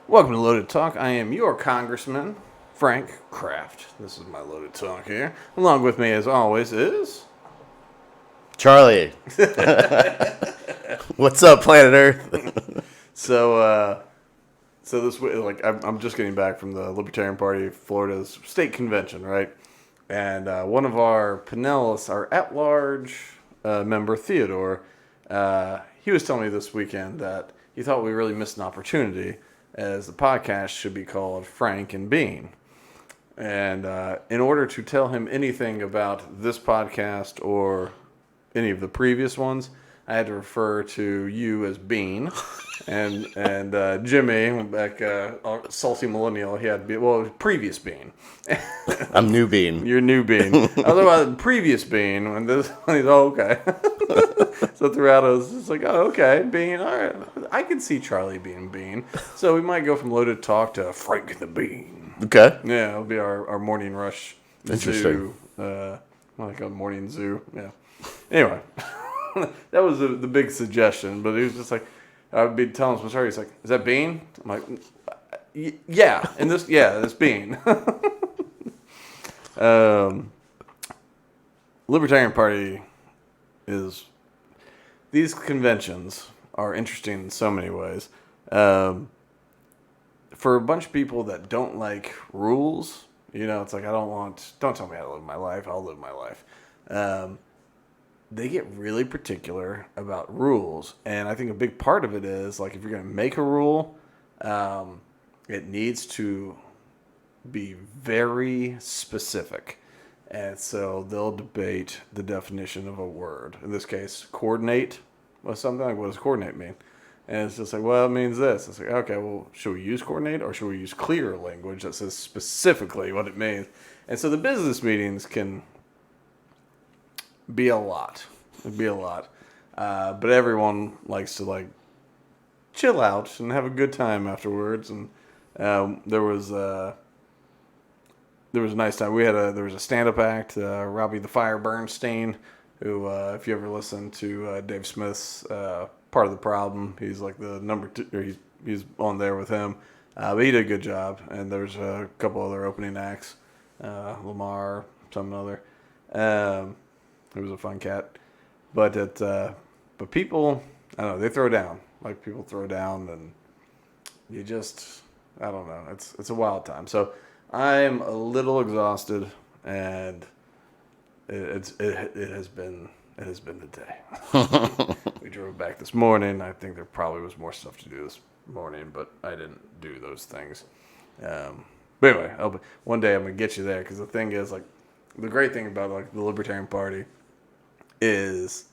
Welcome to Loaded Talk. I am your Congressman, Frank Kraft. This is my Loaded Talk here. Along with me, as always, is Charlie. What's up, planet Earth? so this I'm just getting back from the Libertarian Party of Florida's state convention, right? And one of our panelists, our at-large member Theodore, he was telling me this weekend that he thought we really missed an opportunity, as the podcast should be called Frank and Bean. And in order to tell him anything about this podcast or any of the previous ones, I had to refer to you as Bean, and Jimmy, back salty millennial, he had previous Bean. I'm New Bean. Your new Bean. Otherwise, previous Bean. When this, he's okay. So throughout, I was just like, oh, okay, Bean. All right, I can see Charlie being Bean. So we might go from Loaded Talk to Frank the Bean. Okay. Yeah, it'll be our morning rush. Interesting. Zoo. Like a morning zoo. Yeah. Anyway, that was the big suggestion. But he was just like, I would be telling him, sorry, he's like, is that Bean? I'm like, yeah. And this Bean. Libertarian Party is, these conventions are interesting in so many ways. For a bunch of people that don't like rules, it's like, don't tell me how to live my life, I'll live my life. They get really particular about rules. And I think a big part of it is, like, if you're going to make a rule, it needs to be very specific. And so they'll debate the definition of a word. In this case, coordinate was something like, what does coordinate mean? And it's just like, well, it means this. It's like, okay, well, should we use coordinate or should we use clear language that says specifically what it means? And so the business meetings can be a lot. It'd be a lot. But everyone likes to, like, chill out and have a good time afterwards. And there was a nice time. There was a stand-up act, Robbie the Fire Bernstein, who, if you ever listen to Dave Smith's Part of the Problem, he's like the number two, or he's on there with him. But he did a good job. And there's a couple other opening acts, Lamar, some other. He was a fun cat. But people, I don't know, they throw down. Like, people throw down, and you just, I don't know. It's a wild time. So I'm a little exhausted, and it has been the day. We drove back this morning. I think there probably was more stuff to do this morning, but I didn't do those things. But anyway, one day I'm gonna get you there, because the thing is, like, the great thing about, like, the Libertarian Party is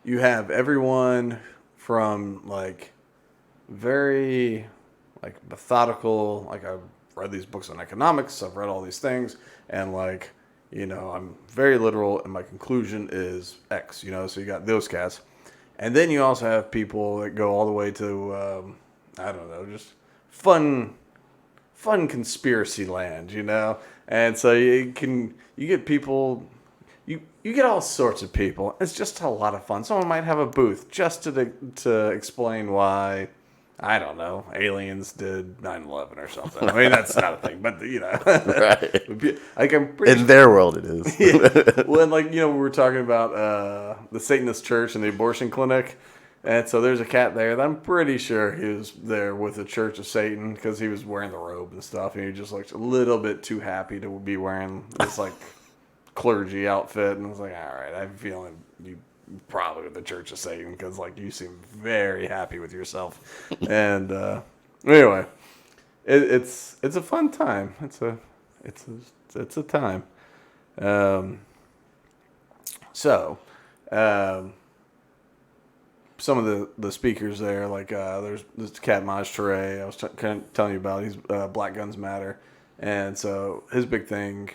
you have everyone from, like, very, like, methodical, like, I've read these books on economics, I've read all these things, and, like, I'm very literal, and my conclusion is X, so you got those cats. And then you also have people that go all the way to, I don't know, just fun conspiracy land, And so you get people, you get all sorts of people. It's just a lot of fun. Someone might have a booth just to explain why, I don't know, aliens did 9/11 or something. I mean, that's not a thing, but Right. Like, I'm pretty In their world, it is. Yeah. Well, and, like, we were talking about the Satanist church and the abortion clinic. And so there's a cat there that I'm pretty sure he was there with the Church of Satan, because he was wearing the robe and stuff. And he just looked a little bit too happy to be wearing this, like, clergy outfit. And I was like, all right, I have a feeling you probably with the Church of Satan, because, like, you seem very happy with yourself. And anyway, it's a fun time. It's a time. Some of the speakers there, like, there's this cat Maj Toure I was telling you about. He's Black Guns Matter, and so his big thing.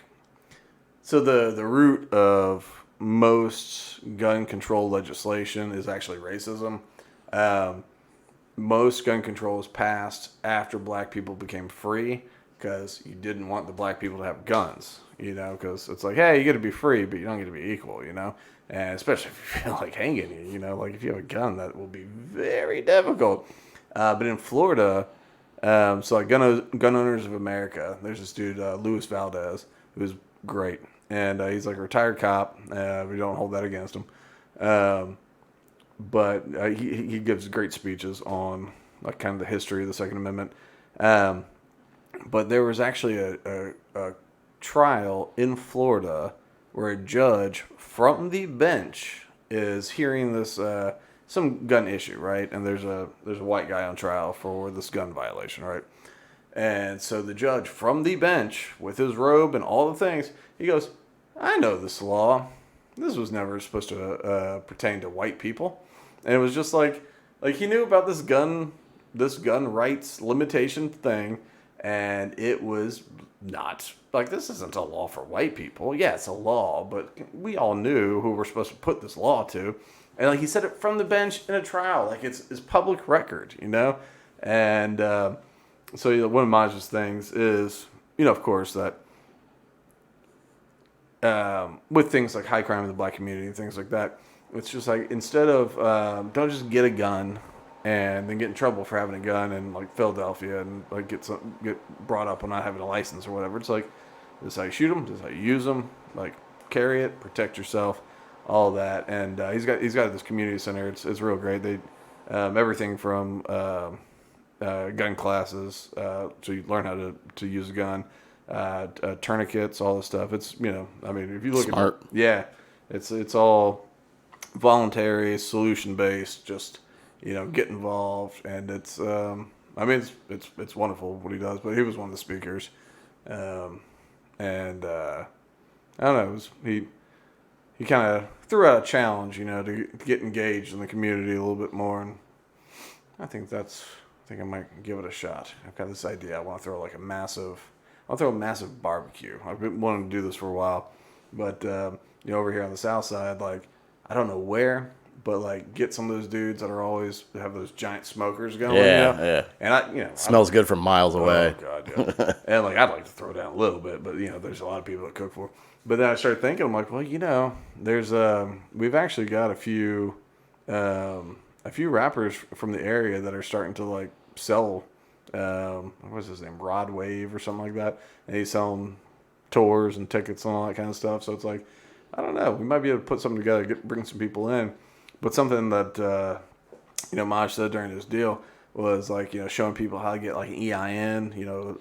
So the root of most gun control legislation is actually racism. Most gun control was passed after black people became free, because you didn't want the black people to have guns, because it's like, hey, you get to be free, but you don't get to be equal, and especially if you feel like hanging you, like, if you have a gun, that will be very difficult. But in Florida, So like gun owners of America. There's this dude Luis Valdez who's great, and he's like a retired cop. We don't hold that against him. But he gives great speeches on like kind of the history of the Second Amendment. But there was actually a trial in Florida where a judge from the bench is hearing this some gun issue, right? And there's a white guy on trial for this gun violation, right? And so the judge from the bench with his robe and all the things, he goes, "I know this law. This was never supposed to pertain to white people." And it was just like he knew about this gun rights limitation thing, and it was not like, this isn't a law for white people. Yeah, it's a law, but we all knew who we're supposed to put this law to. And like he said it from the bench in a trial, like it's public record, you know. And so one of Maj's things is, of course, that with things like high crime in the black community and things like that, it's just like, instead of don't just get a gun and then get in trouble for having a gun in like Philadelphia and like get brought up on not having a license or whatever. It's like, this is how you shoot them, this is how you use them, like carry it, protect yourself, all that. And he's got this community center. It's real great. They everything from gun classes, so you learn how to use a gun, tourniquets, all this stuff. It's, I mean, if you look Smart. it's all voluntary, solution based. Just get involved, and it's I mean, it's wonderful what he does. But he was one of the speakers, and I don't know. He kind of threw out a challenge, to get engaged in the community a little bit more, and I think I might give it a shot. I've got this idea. I want to throw a massive barbecue. I've been wanting to do this for a while, but over here on the south side, like, I don't know where, but like, get some of those dudes that have those giant smokers going. Yeah. And Smells good from miles away. Oh God, yeah. And like, I'd like to throw down a little bit, but there's a lot of people that cook for. But then I started thinking, I'm like, well, there's we've actually got a few rappers from the area that are starting to like sell. What's his name? Rod Wave or something like that. And he's selling tours and tickets and all that kind of stuff. So it's like, I don't know. We might be able to put something together, bring some people in. But something that Maj said during this deal was like, showing people how to get like an EIN,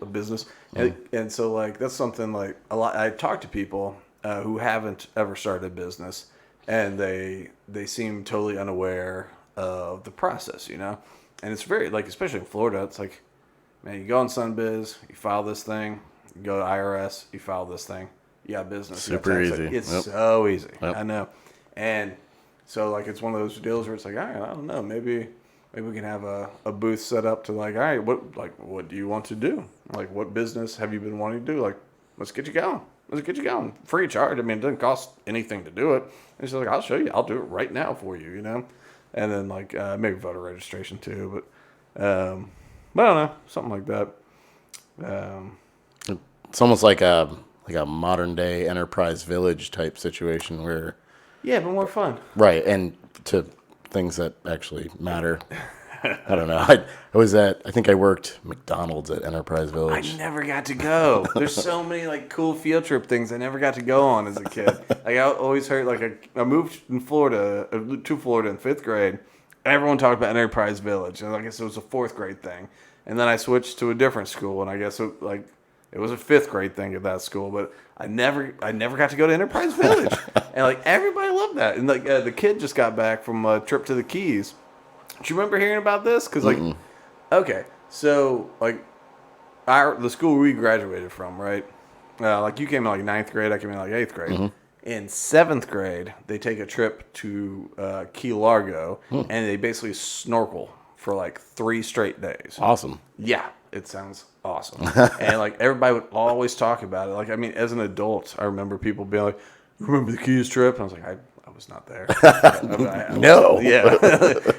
a business. And so like, that's something like a lot. I talked to people who haven't ever started a business, and they seem totally unaware of the process, And it's very, like, especially in Florida, it's like, man, you go on Sunbiz, you file this thing, you go to IRS, you file this thing, you got business. Super easy. Like, it's so easy. Yep. I know. And so like, it's one of those deals where it's like, all right, I don't know, maybe we can have a booth set up to like, all right, what do you want to do? Like, what business have you been wanting to do? Like, let's get you going. Free of charge. I mean, it doesn't cost anything to do it. And she's like, I'll show you. I'll do it right now for you, And then like, maybe voter registration too, but I don't know, something like that. It's almost like a modern day Enterprise Village type situation where, yeah, but more fun. right, and to things that actually matter. I don't know. I think I worked McDonald's at Enterprise Village. I never got to go. There's so many like cool field trip things I never got to go on as a kid. Like, I always heard, like, I moved to Florida in 5th grade. Everyone talked about Enterprise Village, and I guess it was a 4th grade thing. And then I switched to a different school, and I guess it was a 5th grade thing at that school. But I never got to go to Enterprise Village, and like, everybody loved that. And like, the kid just got back from a trip to the Keys. Do you remember hearing about this? Because like, okay, so like, the school we graduated from, right? Like, you came in like 9th grade, I came in like 8th grade. Mm-hmm. In 7th grade, they take a trip to Key Largo, and they basically snorkel for like 3 straight days. Awesome. Yeah, it sounds awesome. And like, everybody would always talk about it. Like, I mean, as an adult, I remember people being like, "Remember the Keys trip?" And I was like, I was not there. No. Yeah.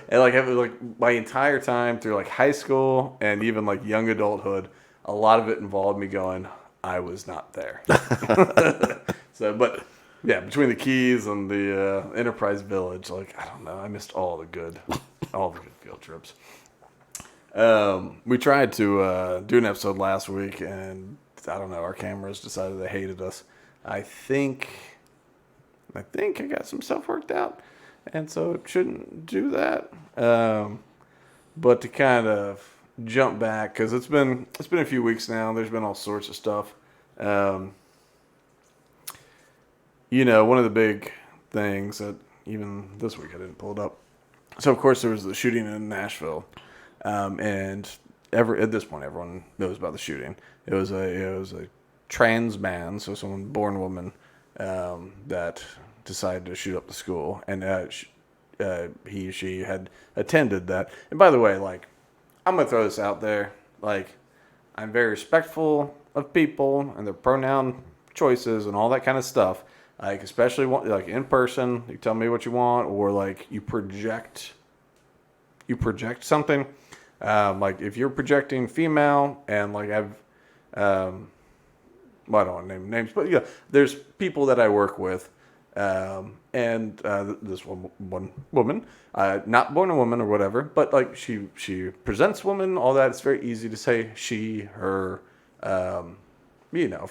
And like my entire time through like high school and even like young adulthood, a lot of it involved me going, I was not there. So, but yeah, between the Keys and the Enterprise Village, like, I don't know, I missed all the good field trips. We tried to do an episode last week, and I don't know, our cameras decided they hated us. I think I got some stuff worked out, and so it shouldn't do that. But to kind of jump back, because it's been a few weeks now. There's been all sorts of stuff. Um, one of the big things that even this week I didn't pull it up. So of course there was the shooting in Nashville, and at this point everyone knows about the shooting. It was a trans man, so someone born woman, that decided to shoot up the school, and she had attended that. And by the way, like, I'm gonna throw this out there, like, I'm very respectful of people and their pronoun choices and all that kind of stuff. Like, especially like in person, you tell me what you want, or like you project something. Like if you're projecting female, and like well, I don't want to name names, but there's people that I work with, and this one woman, not born a woman or whatever, but like she presents woman, all that. It's very easy to say she, her. Of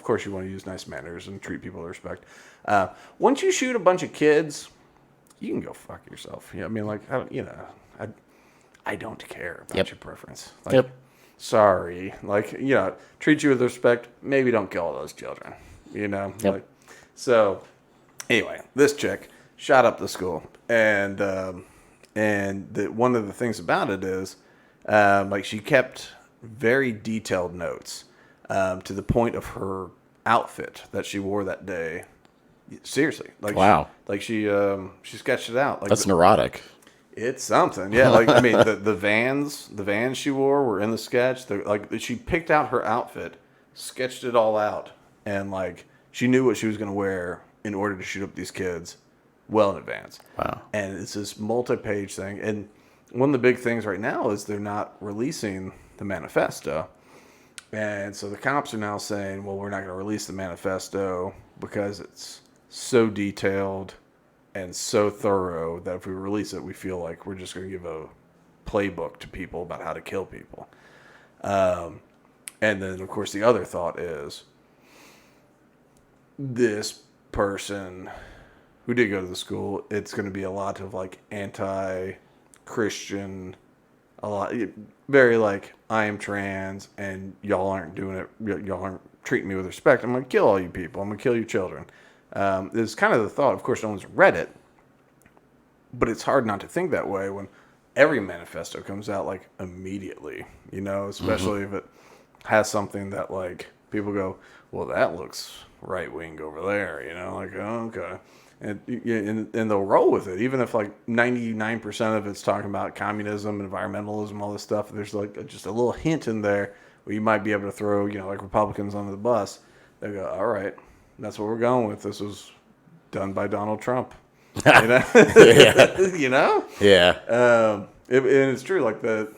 course you want to use nice manners and treat people with respect. Once you shoot a bunch of kids, you can go fuck yourself. I mean, like, I don't care about your preference. Like, sorry. Like, treat you with respect. Maybe don't kill all those children. Like, so anyway, this chick shot up the school, and one of the things about it is, like, she kept very detailed notes, to the point of her outfit that she wore that day. Seriously, like, wow, she sketched it out. Like, that's neurotic. It's something, yeah. Like, I mean, the vans she wore were in the sketch. She picked out her outfit, sketched it all out, and like she knew what she was going to wear in order to shoot up these kids well in advance. Wow. And it's this multi-page thing. And one of the big things right now is they're not releasing the manifesto. And so the cops are now saying, well, we're not going to release the manifesto because it's so detailed and so thorough that if we release it, we feel like we're just going to give a playbook to people about how to kill people. And then, of course, the other thought is this person who did go to the school, it's going to be a lot of like anti-Christian, a lot, very like, I am trans and y'all aren't doing it, y'all aren't treating me with respect. I'm going to kill all you people. I'm going to kill your children. It's kind of the thought. Of course, no one's read it, but it's hard not to think that way when every manifesto comes out like immediately, especially if it has something that like people go, well, that looks right wing over there, like, oh, okay. And they'll roll with it, even if like 99% of it's talking about communism, environmentalism, all this stuff. There's like just a little hint in there where you might be able to throw, like Republicans under the bus. They go, all right, that's what we're going with. This was done by Donald Trump. Yeah. Yeah. And it's true. Like the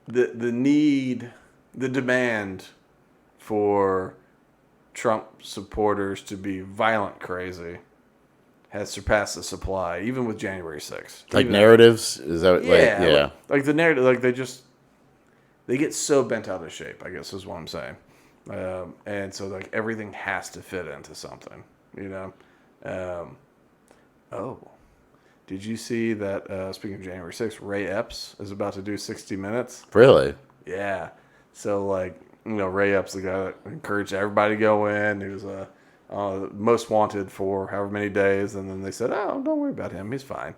need, the demand for Trump supporters to be violent crazy has surpassed the supply, even with January 6th. Like narratives? Is that yeah. Like the narrative, like they get so bent out of shape, I guess is what I'm saying. And so like everything has to fit into something, did you see that, speaking of January 6th, Ray Epps is about to do 60 Minutes? Really? Yeah. So like, Ray Epps, the guy that encouraged everybody to go in. He was most wanted for however many days. And then they said, oh, don't worry about him. He's fine.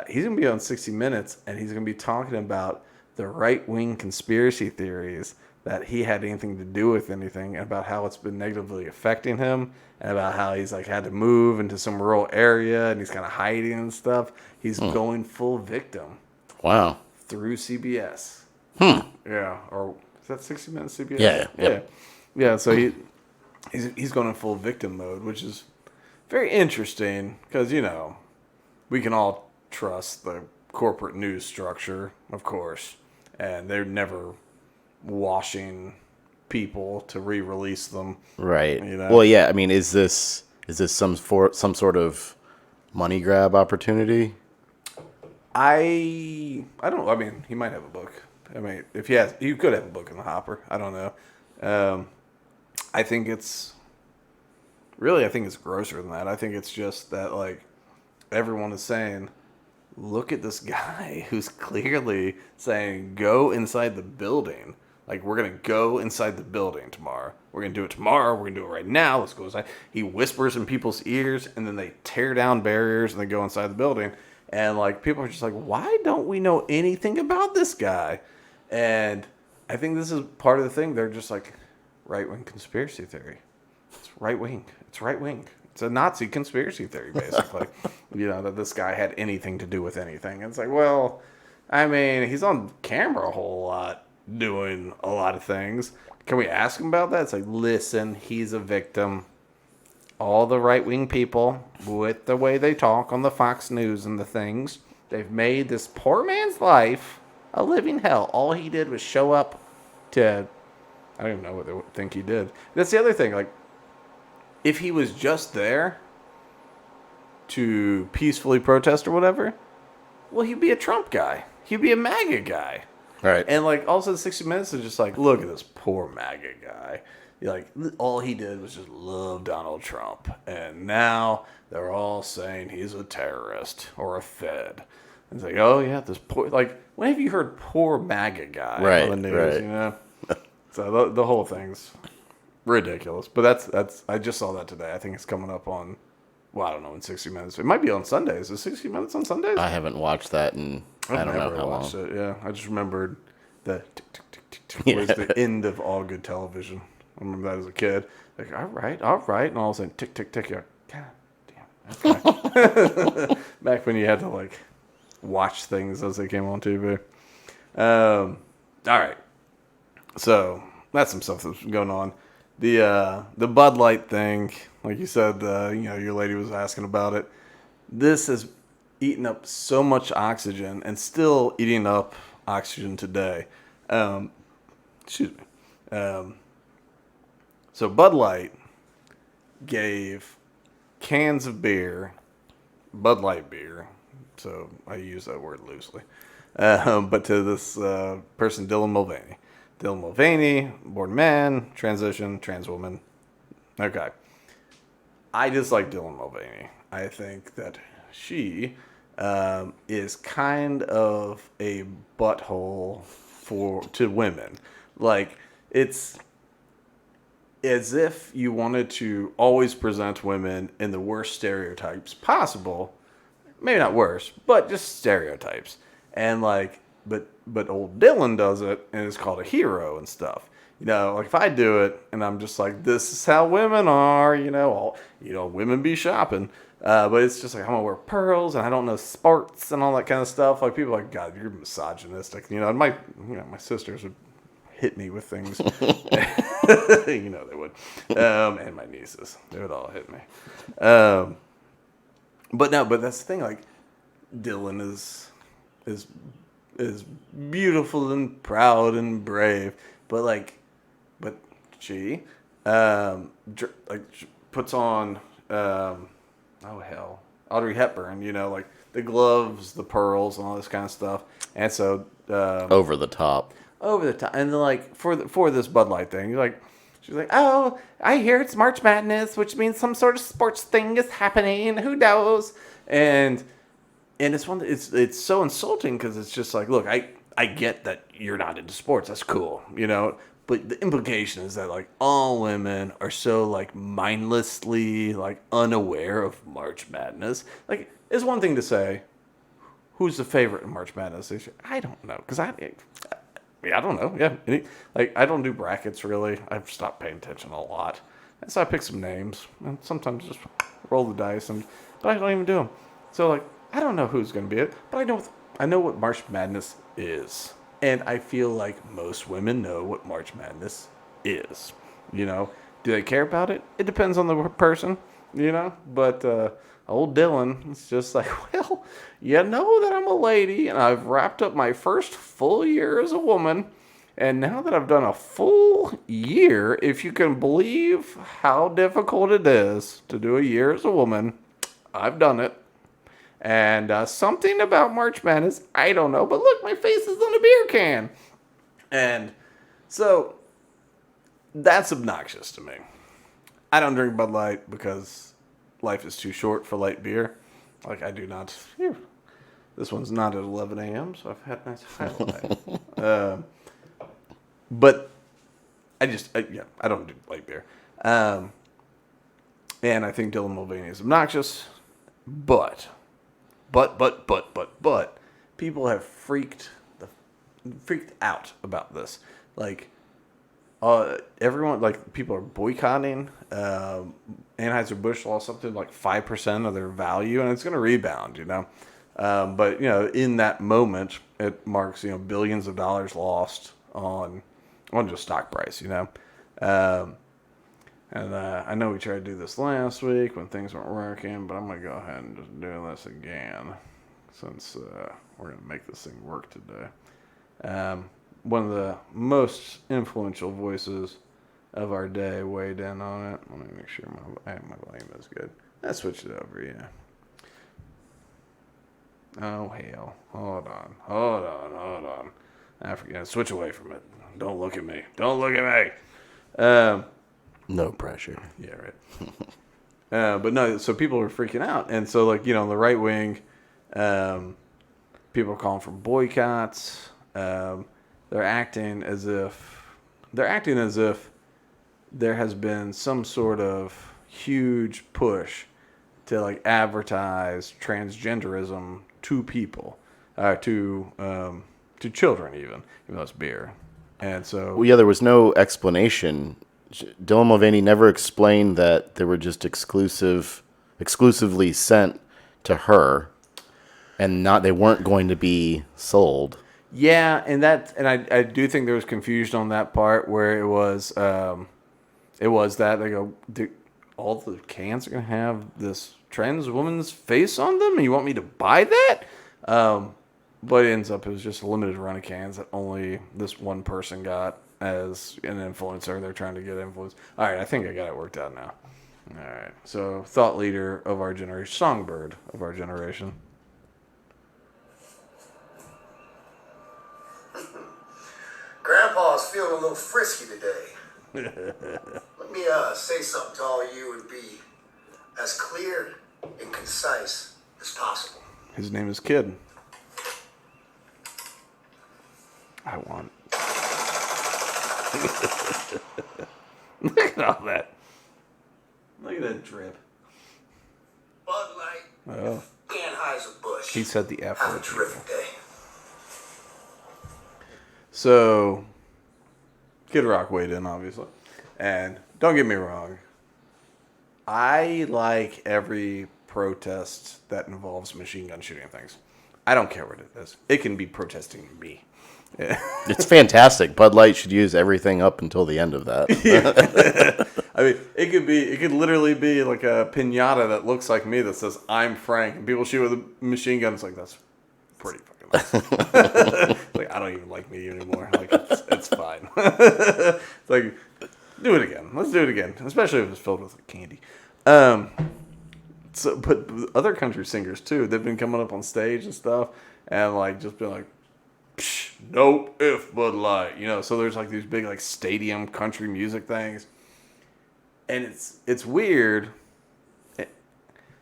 He's going to be on 60 Minutes, and he's going to be talking about the right-wing conspiracy theories that he had anything to do with anything, and about how it's been negatively affecting him, and about how he's like had to move into some rural area and he's kind of hiding and stuff. He's going full victim. Wow. Through CBS. Yeah. Or is that 60 Minutes CBS? Yeah. Yeah. So he's going in full victim mode, which is very interesting because, we can all trust the corporate news structure, of course, and they're never washing people to re-release them. Right. Well, yeah. I mean, is this some sort of money grab opportunity? I don't. I mean, he might have a book. I mean, if he could have a book in the hopper. I don't know. I think it's really. I think it's grosser than that. I think it's just that like everyone is saying, look at this guy who's clearly saying, go inside the building. Like, we're going to go inside the building tomorrow. We're going to do it tomorrow. We're going to do it right now. Let's go inside. He whispers in people's ears, and then they tear down barriers and they go inside the building. And, like, people are just like, why don't we know anything about this guy? And I think this is part of the thing. They're just like, right-wing conspiracy theory. It's right-wing. It's right-wing. It's a Nazi conspiracy theory, basically. That this guy had anything to do with anything. And it's like, well, I mean, he's on camera a whole lot doing a lot of things. Can we ask him about that? It's like, listen, he's a victim. All the right-wing people, with the way they talk on the Fox News and the things, they've made this poor man's life a living hell. All he did was show up to, I don't even know what they think he did. That's the other thing, like, if he was just there to peacefully protest or whatever, well, he'd be a Trump guy. He'd be a MAGA guy. Right. And, like, also the 60 Minutes is just like, look at this poor MAGA guy. Like, all he did was just love Donald Trump. And now they're all saying he's a terrorist or a Fed. It's like, oh, yeah, this poor... Like, when have you heard poor MAGA guy on the news, So the whole thing's ridiculous. But that's I just saw that today. I think it's coming up on... Well, I don't know, in 60 Minutes. It might be on Sundays. Is 60 Minutes on Sundays? I haven't watched that in I don't know how long. It, yeah. I just remembered the tick, tick, tick, tick, tick was the end of all good television. I remember that as a kid. Like, all right. And all of a sudden, tick, tick, tick. You're like, God damn. Okay. Back when you had to, like, watch things as they came on TV. All right. So, that's some stuff that's going on. The Bud Light thing, like you said, your lady was asking about it. This has eaten up so much oxygen and still eating up oxygen today. Excuse me. So Bud Light gave cans of beer, Bud Light beer, so I use that word loosely, but to this person, Dylan Mulvaney. Dylan Mulvaney, born man, transition, trans woman. Okay. I dislike Dylan Mulvaney. I think that she is kind of a butthole to women. Like, it's as if you wanted to always present women in the worst stereotypes possible. Maybe not worse, but just stereotypes. And like, but old Dylan does it and is called a hero and stuff. Like if I do it and I'm just like, this is how women are, women be shopping. But it's just like, I'm going to wear pearls and I don't know sports and all that kind of stuff. Like people are like, God, you're misogynistic. And my sisters would hit me with things. They would. And my nieces, they would all hit me. But that's the thing. Like Dylan is beautiful and proud and brave. But she, puts on, Audrey Hepburn, like the gloves, the pearls, and all this kind of stuff. And so, over the top. And then, like, for this Bud Light thing, she's like, oh, I hear it's March Madness, which means some sort of sports thing is happening. Who knows? And it's so insulting because it's just like, look, I get that you're not into sports. That's cool, But the implication is that, like, all women are so, like, mindlessly, like, unaware of March Madness. Like, it's one thing to say, who's the favorite in March Madness? I don't know. Because I don't know. Yeah. I don't do brackets, really. I've stopped paying attention a lot. And so I pick some names. And sometimes just roll the dice. But I don't even do them. So, like, I don't know who's going to be it. But I know what March Madness is. And I feel like most women know what March Madness is. Do they care about it? It depends on the person, But old Dylan is just like, well, you know that I'm a lady and I've wrapped up my first full year as a woman. And now that I've done a full year, if you can believe how difficult it is to do a year as a woman, I've done it. And something about March Madness, I don't know, but look, my face is on a beer can. And so that's obnoxious to me. I don't drink Bud Light because life is too short for light beer. Like, I do not. Phew, this one's not at 11 a.m., so I've had a nice highlight. But I don't do light beer. And I think Dylan Mulvaney is obnoxious. But, people have freaked out about this. Like, everyone, like, people are boycotting. Anheuser-Busch lost something like 5% of their value, and it's going to rebound, you know. But, you know, in that moment, it marks, you know, billions of dollars lost on just stock price, you know. And I know we tried to do this last week when things weren't working, but I'm going to go ahead and just do this again since we're going to make this thing work today. One of the most influential voices of our day weighed in on it. Let me make sure my volume is good. I switched it over, yeah. Oh, hell. Hold on. I forget. Switch away from it. Don't look at me. No pressure. Yeah, right. But no, so people are freaking out. And so, like, you know, the right wing, people are calling for boycotts. They're acting as if there has been some sort of huge push to, like, advertise transgenderism to people, to children even though it's beer. And so, Well, yeah, there was no explanation. Dylan Mulvaney never explained that they were just exclusively sent to her, and they weren't going to be sold. yeah, and I do think there was confusion on that part where it was that they go, all the cans are gonna have this trans woman's face on them, and you want me to buy that? But it ends up it was just a limited run of cans that only this one person got as an influencer. They're trying to get influence. All right, I think I got it worked out now. All right, so thought leader of our generation, songbird of our generation. Grandpa's feeling a little frisky today. Let me say something to all of you and be as clear and concise as possible. His name is Kid. I want. Look at all that. Look at that drip. Bud Light, Oh, Anheuser-Busch. he said the F Have a word. terrific day. So, Kid Rock weighed in, obviously. And don't get me wrong, I like every protest that involves machine gun shooting things. I don't care what it is. It can be protesting me. It's fantastic. Bud Light should use everything up until the end of that. I mean, it could literally be like a piñata that looks like me that says "I'm Frank," and people shoot with a machine gun. It's like that's pretty fucking awesome. Like I don't even like me anymore. Like it's fine. It's like do it again. Let's do it again, especially if it's filled with candy. So, but other country singers too, they've been coming up on stage and stuff, and like just been like, nope, if Bud Light, you know. So there's like these big like stadium country music things, and it's weird.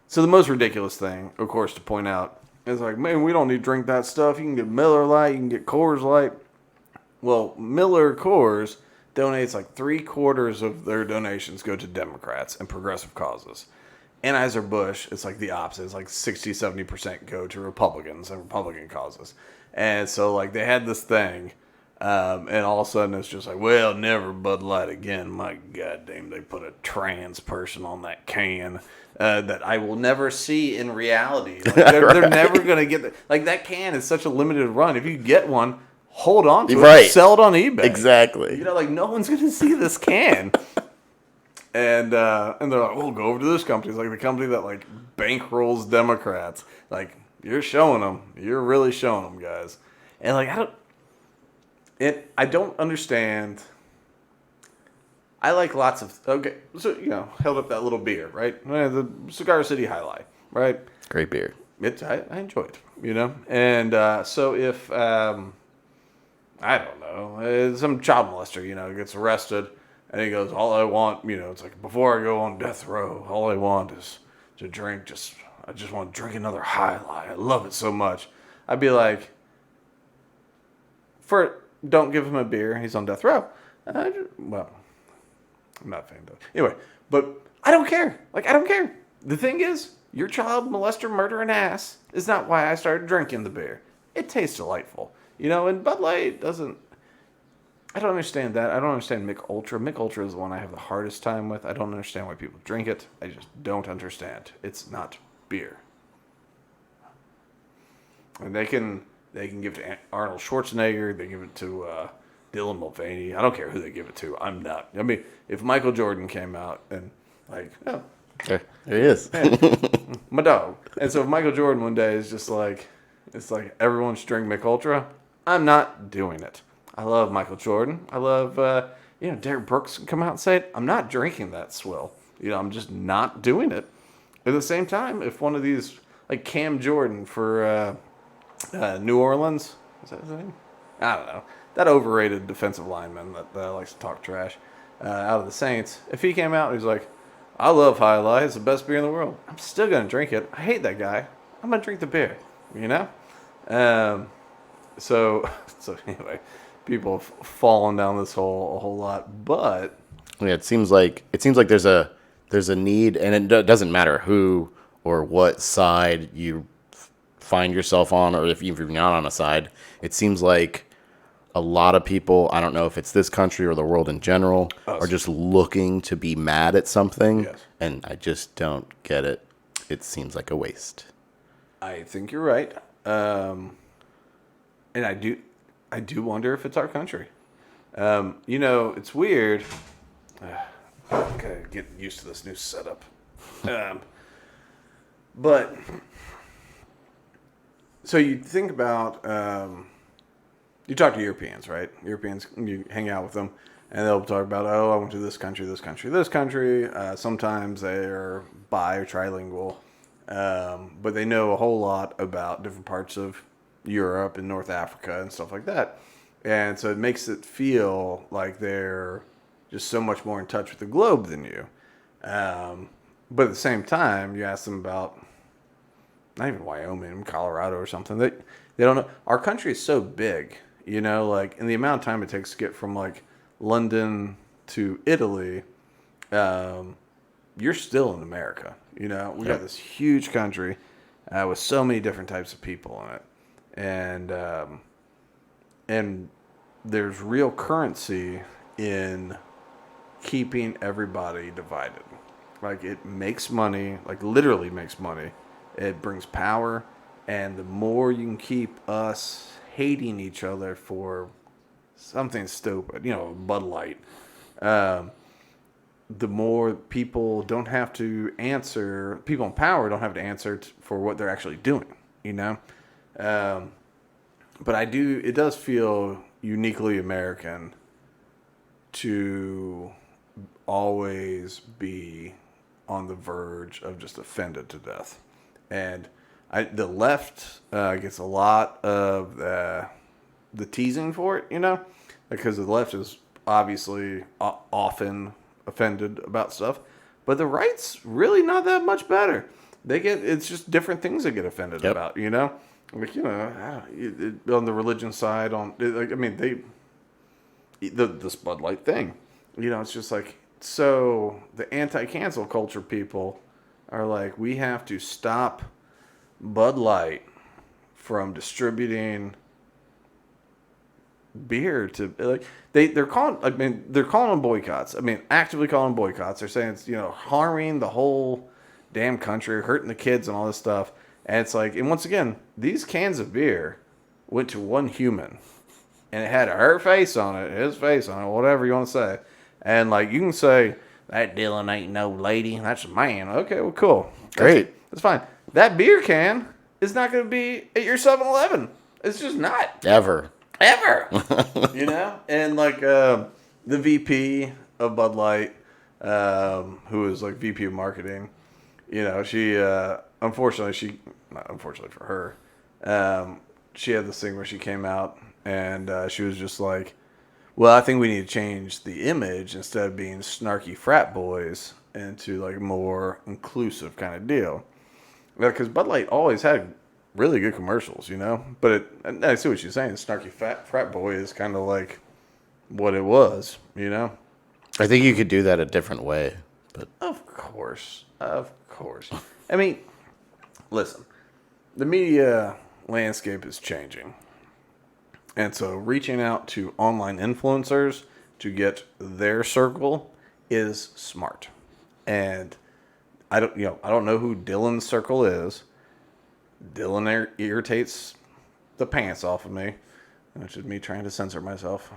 So the most ridiculous thing, of course, to point out is like, man, we don't need to drink that stuff. You can get Miller Lite, you can get Coors Light. Well, Miller Coors donates like 3/4 of their donations go to Democrats and progressive causes. Anheuser-Busch, it's like the opposite. It's like 60-70% go to Republicans and Republican causes. And so, like, they had this thing, and all of a sudden it's just like, well, never Bud Light again. My goddamn, they put a trans person on that can that I will never see in reality. Like, they're never going to get that. Like, that can is such a limited run. If you get one, hold on to it. Right. Sell it on eBay. Exactly. You know, like, no one's going to see this can. And they're like, we'll go over to this company. It's like the company that like bankrolls Democrats. Like you're showing them, you're really showing them, guys. And like I don't understand. I like lots of so held up that little beer, right? The Cigar City High Life, right? Great beer. I enjoy it, you know. And so if I don't know, some child molester, you know, gets arrested, and he goes, all I want, you know, it's like before I go on death row, all I want is to drink. I just want to drink another High Life. I love it so much. I'd be like, don't give him a beer. He's on death row. Well, I'm not a fan of that. Anyway, but I don't care. Like, I don't care. The thing is, your child molester murdering ass is not why I started drinking the beer. It tastes delightful. You know, and Bud Light doesn't... I don't understand that. I don't understand Mick Ultra. Mick Ultra is the one I have the hardest time with. I don't understand why people drink it. I just don't understand. It's not beer. And they can give it to Arnold Schwarzenegger. They give it to Dylan Mulvaney. I don't care who they give it to. I'm not. I mean, if Michael Jordan came out and like, oh, There he is. my dog. And so if Michael Jordan one day is just like, it's like everyone should drink Mick Ultra, I'm not doing it. I love Michael Jordan. I love, Derek Brooks can come out and say it. I'm not drinking that swill. You know, I'm just not doing it. At the same time, if one of these, like Cam Jordan for New Orleans, is that his name? I don't know. That overrated defensive lineman that likes to talk trash out of the Saints. If he came out and he's like, I love High Life. It's the best beer in the world. I'm still going to drink it. I hate that guy. I'm going to drink the beer, you know? So anyway, people have fallen down this hole a whole lot, but Yeah, it seems like there's a need, and it doesn't matter who or what side you find yourself on, or if you're not on a side. It seems like a lot of people, I don't know if it's this country or the world in general, are just looking to be mad at something, Yes. and I just don't get it. It seems like a waste. I think you're right. And I do wonder if it's our country. It's weird. Gotta get used to this new setup. But so you think about, you talk to Europeans, right? Europeans, you hang out with them, and they'll talk about, oh, I went to this country, this country, this country. Sometimes they're bi or trilingual, but they know a whole lot about different parts of Europe and North Africa and stuff like that. And so it makes it feel like they're just so much more in touch with the globe than you. But at the same time, you ask them about not even Wyoming, Colorado or something. They don't know. Our country is so big, you know, like, and the amount of time it takes to get from like London to Italy, you're still in America. You know, we got this huge country with so many different types of people in it, and there's real currency in keeping everybody divided. Like, it makes money, like literally makes money. It brings power, and the more you can keep us hating each other for something stupid, you know, Bud Light, the more people don't have to answer, people in power don't have to answer for what they're actually doing, you know? But it does feel uniquely American to always be on the verge of just offended to death. And the left gets a lot of the teasing for it, you know, because the left is obviously often offended about stuff, but the right's really not that much better. It's just different things they get offended about, you know, like, you know, on the religion side, the Bud Light thing, you know, it's just like, so the anti-cancel culture people are like, we have to stop Bud Light from distributing beer to, like, they're calling them boycotts. I mean, actively calling them boycotts. They're saying it's, you know, harming the whole damn country, hurting the kids and all this stuff. And it's like, and once again, these cans of beer went to one human, and it had her face on it, his face on it, whatever you want to say. And like, you can say, that Dylan ain't no lady, that's a man. Okay, well, cool. Great. That's fine. That beer can is not going to be at your 7-Eleven. It's just not. Ever. You know? And like the VP of Bud Light, who is like VP of marketing, you know, she, unfortunately, not unfortunately for her, she had this thing where she came out and she was just like, well, I think we need to change the image instead of being snarky frat boys into like a more inclusive kind of deal. Because Bud Light always had really good commercials, you know? And I see what you're saying. Snarky frat boy is kind of like what it was, you know? I think you could do that a different way, but Of course. Of course. I mean, listen, the media landscape is changing. And so reaching out to online influencers to get their circle is smart. And I don't know who Dylan's circle is. Dylan irritates the pants off of me, which is me trying to censor myself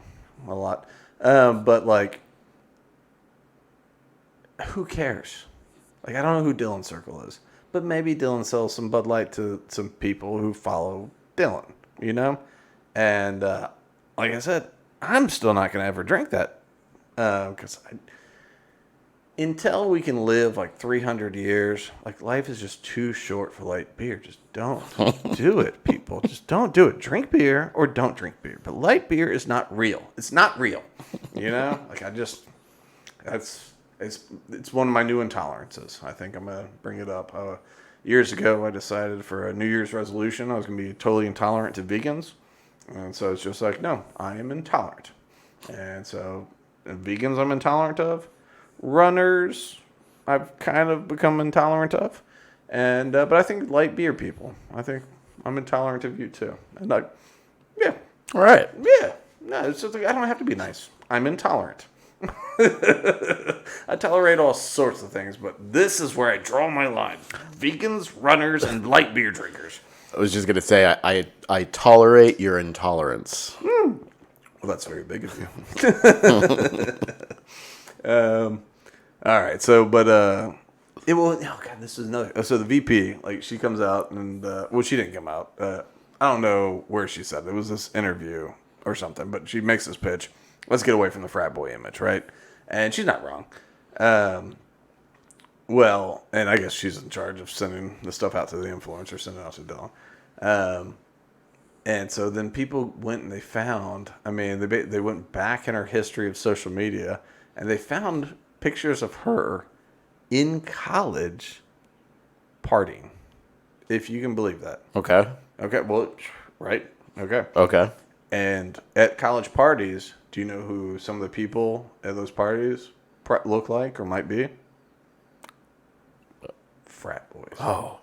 a lot. But like, who cares? Like, I don't know who Dylan's circle is, but maybe Dylan sells some Bud Light to some people who follow Dylan, you know? And like I said, I'm still not going to ever drink that because until we can live like 300 years, like life is just too short for light beer. Just don't do it, people. Just don't do it. Drink beer or don't drink beer. But light beer is not real. It's not real. You know? Like it's one of my new intolerances. I think I'm going to bring it up. Years ago, I decided for a New Year's resolution I was going to be totally intolerant to vegans. And so it's just like, no, I am intolerant. And so vegans I'm intolerant of. Runners I've kind of become intolerant of. And but I think light beer people, I think I'm intolerant of you too. And like, yeah. all right. Yeah. No, it's just like, I don't have to be nice. I'm intolerant. I tolerate all sorts of things, but this is where I draw my line. Vegans, runners, and light beer drinkers. I was just gonna say I tolerate your intolerance. Well, that's very big of you. All right, so oh god, this is another. So the VP, like, she comes out and well, she didn't come out. I don't know where she said it. It was this interview or something, but she makes this pitch. Let's get away from the frat boy image, right? And she's not wrong. Well, and I guess she's in charge of sending the stuff out to the influencer, sending it out to Dylan. And so then people went and they found, I mean, they went back in our history of social media, and they found pictures of her in college partying, if you can believe that. Okay. Okay, well, right? Okay. Okay. And at college parties, do you know who some of the people at those parties look like or might be? Frat boys. Oh.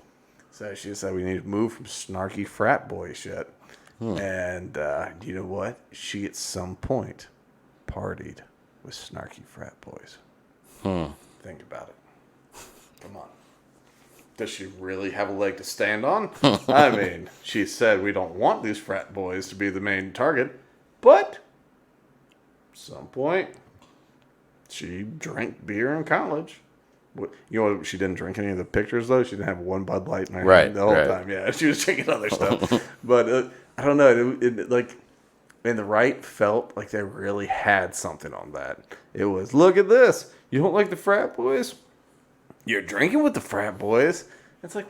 So she said we need to move from snarky frat boy shit. And you know what? She at some point partied with snarky frat boys. Think about it. Come on. Does she really have a leg to stand on? I mean, she said we don't want these frat boys to be the main target, but at some point she drank beer in college. You know, she didn't drink any of the pictures, though. She didn't have one Bud Light in her hand the whole time. Yeah, she was drinking other stuff. But I don't know. It like, and the right felt like they really had something on that. It was, look at this. You don't like the frat boys? You're drinking with the frat boys. It's like,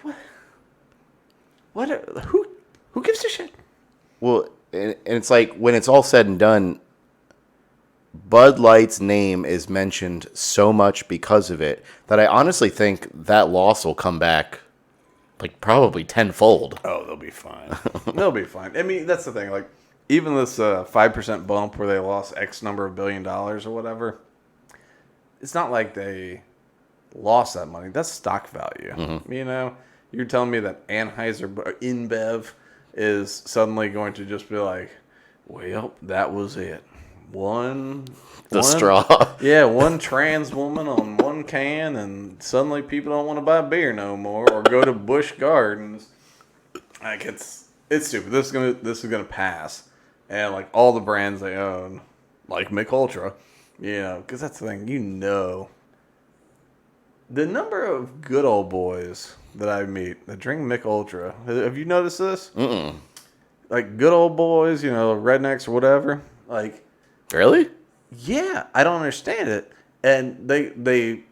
what? Who gives a shit? Well, and it's like when it's all said and done, Bud Light's name is mentioned so much because of it that I honestly think that loss will come back like probably tenfold. Oh, they'll be fine. They'll be fine. I mean, that's the thing. Like, even this 5% bump where they lost X number of $1 billion or whatever, it's not like they lost that money. That's stock value. Mm-hmm. You know, you're telling me that InBev is suddenly going to just be like, well, that was it. One straw. Yeah, one trans woman on one can, and suddenly people don't want to buy beer no more or go to Busch Gardens. Like, it's stupid. This is gonna pass, and like all the brands they own, like Mick Ultra, you know, because that's the thing. You know, the number of good old boys that I meet that drink Mick Ultra. Have you noticed this? Mm-mm. Like good old boys, you know, rednecks or whatever. Like. Really? Yeah, I don't understand it. And they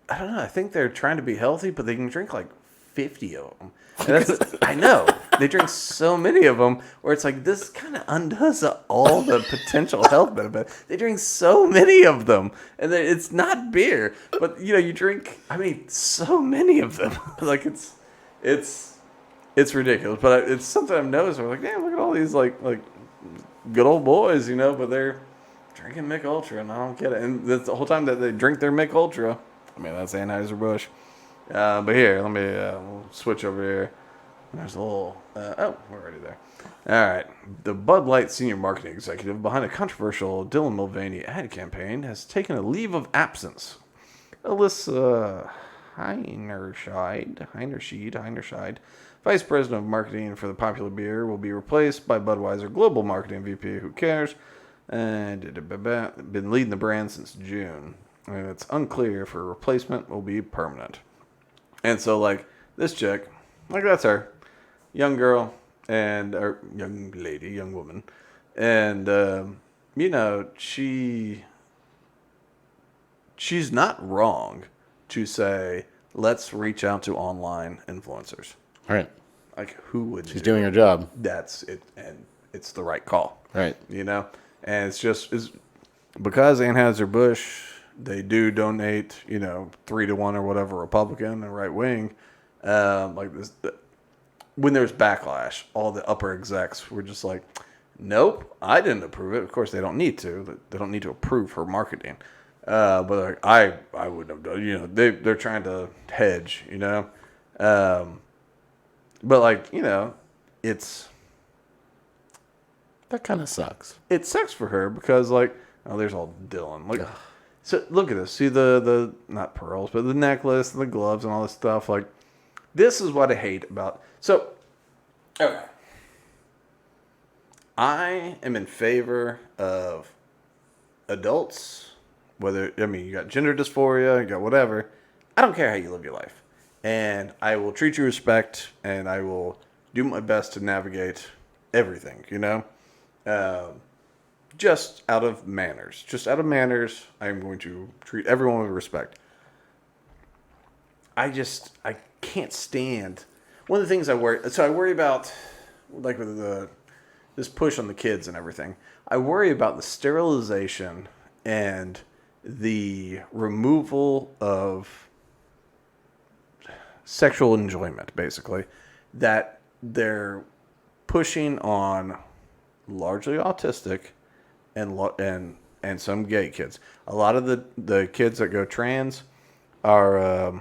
I don't know, I think they're trying to be healthy, but they can drink like 50 of them. And that's, I know. They drink so many of them where it's like, this kind of undoes all the potential health benefits. They drink so many of them. And it's not beer. But, you drink, so many of them. Like, it's ridiculous. But it's something I've noticed. We're like, damn, look at all these, like good old boys, but they're drinking Mick Ultra, and I don't get it. And that's the whole time that they drink their Mick Ultra. That's Anheuser-Busch. But here, let me we'll switch over here. There's a little... we're already there. All right. The Bud Light senior marketing executive behind a controversial Dylan Mulvaney ad campaign has taken a leave of absence. Alyssa Heinerscheid, vice president of marketing for the popular beer, will be replaced by Budweiser global marketing VP, who cares, and been leading the brand since June. And it's unclear if her replacement will be permanent. And so, this chick, that's her. Young girl, or young lady, young woman. And, she's not wrong to say, let's reach out to online influencers. Right. Who would She's doing her job. That's it, and it's the right call. Right. And it's because Anheuser-Busch, they do donate, 3-1 or whatever, Republican and right wing. This, when there's backlash, all the upper execs were just like, nope, I didn't approve it. Of course, they don't need to. They don't need to approve her marketing. But I wouldn't have done. They're trying to hedge. But it's That kind of sucks. it sucks for her because there's all Dylan. So look at this. See the not pearls, but the necklace and the gloves and all this stuff. This is what I hate about. So, okay. I am in favor of adults, whether, you got gender dysphoria, you got whatever. I don't care how you live your life. And I will treat you with respect, and I will do my best to navigate everything, just out of manners. Just out of manners, I'm going to treat everyone with respect. I can't stand. One of the things I worry about, with this push on the kids and everything, I worry about the sterilization and the removal of sexual enjoyment, basically, that they're pushing on largely autistic and some gay kids. A lot of the kids that go trans are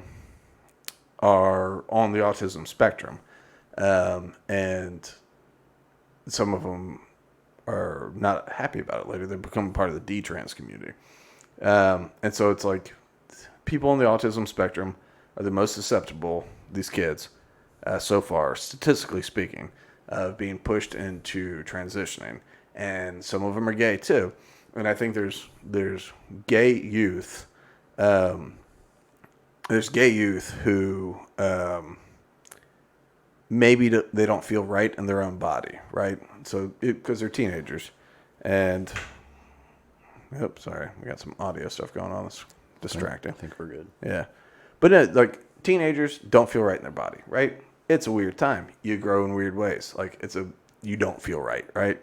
on the autism spectrum, and some of them are not happy about it later. They become part of the D-trans community, and so it's people on the autism spectrum are the most susceptible, these kids, so far, statistically speaking, of being pushed into transitioning. And some of them are gay too. And I think there's gay youth. There's gay youth who maybe they don't feel right in their own body, right? So because they're teenagers, and sorry, we got some audio stuff going on. It's distracting. I think we're good. Yeah, but teenagers don't feel right in their body, right? It's a weird time. You grow in weird ways. You don't feel right, right?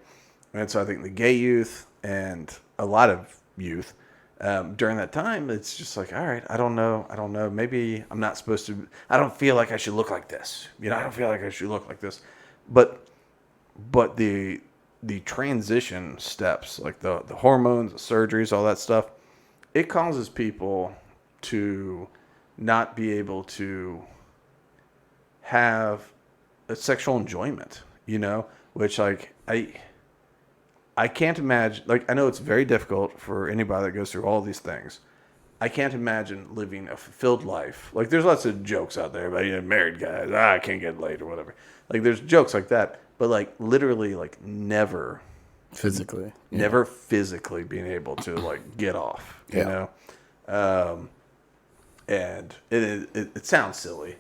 And so I think the gay youth and a lot of youth during that time, it's just all right, I don't know. Maybe I'm not supposed to. I don't feel like I should look like this. I don't feel like I should look like this. But the transition steps, the hormones, the surgeries, all that stuff, it causes people to not be able to have a sexual enjoyment, which I can't imagine. I know it's very difficult for anybody that goes through all these things. I can't imagine living a fulfilled life. There's lots of jokes out there about married guys. I can't get laid or whatever. There's jokes like that, but literally, never physically, never physically being able to get off. And it sounds silly.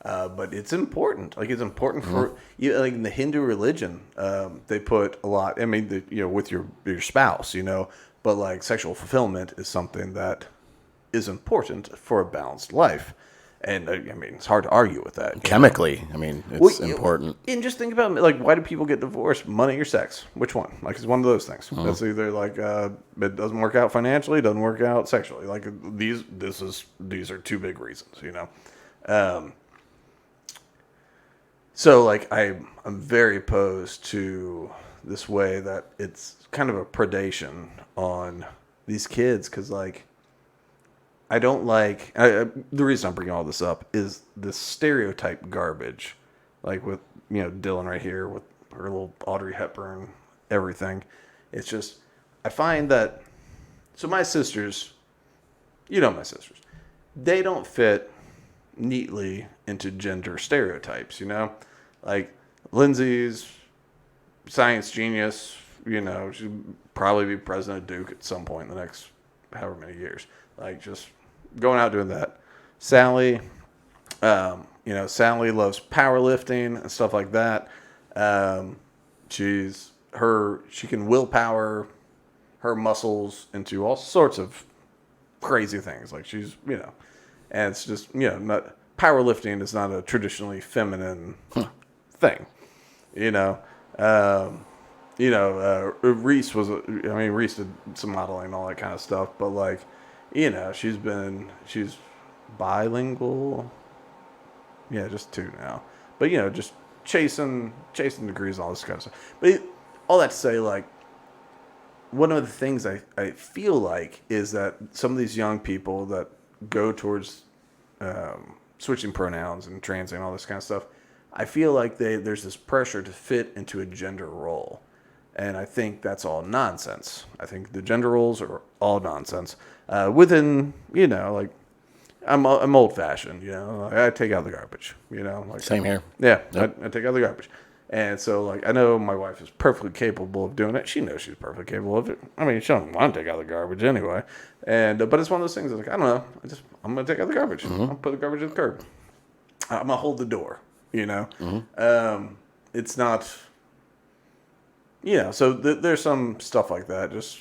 But it's important. It's important for you. In the Hindu religion, they put a lot. With your spouse, but sexual fulfillment is something that is important for a balanced life. And I mean, it's hard to argue with that. Chemically, I mean, it's important. And just think about, like, why do people get divorced? Money or sex? Which one? Like, it's one of those things. It's either like it doesn't work out financially, it doesn't work out sexually. Like these are two big reasons, you know. So like I'm very opposed to this way that it's kind of a predation on these kids, because like I don't like the reason I'm bringing all this up is this stereotype garbage, like with Dylan right here with her little Audrey Hepburn everything. It's just I find that my sisters, my sisters, they don't fit neatly into gender stereotypes. Like Lindsay's science genius. She'll probably be president of Duke at some point in the next however many years. Like just going out doing that. Sally, Sally loves powerlifting and stuff like that. She can willpower her muscles into all sorts of crazy things. Like she's, and it's just, not powerlifting is not a traditionally feminine thing, Reese Reese did some modeling and all that kind of stuff, but like, she's bilingual. Yeah, just two now. But, just chasing degrees and all this kind of stuff. But all that to say, like, one of the things I feel like is that some of these young people that go towards switching pronouns and transing and all this kind of stuff, I feel like there's this pressure to fit into a gender role. And I think that's all nonsense. I think the gender roles are all nonsense. Within, like, I'm old fashioned, I take out the garbage, like Same here. Yeah, Yep. I take out the garbage. And so, like, I know my wife is perfectly capable of doing it. She knows she's perfectly capable of it. I mean, she don't want to take out the garbage anyway. And but it's one of those things that's like, I don't know. I'm going to take out the garbage. I'm going to put the garbage in the curb. I'm going to hold the door, It's not, so there's some stuff like that, just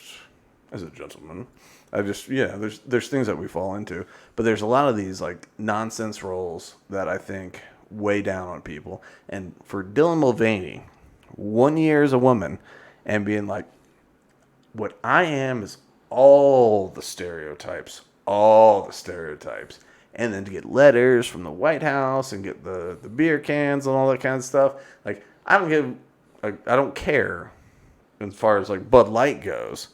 as a gentleman. There's things that we fall into. But there's a lot of these, like, nonsense roles that I think weigh down on people. And for Dylan Mulvaney, 1 year as a woman and being like, what I am is all the stereotypes. And then to get letters from the White House and get the beer cans and all that kind of stuff. Like, I don't care as far as like Bud Light goes.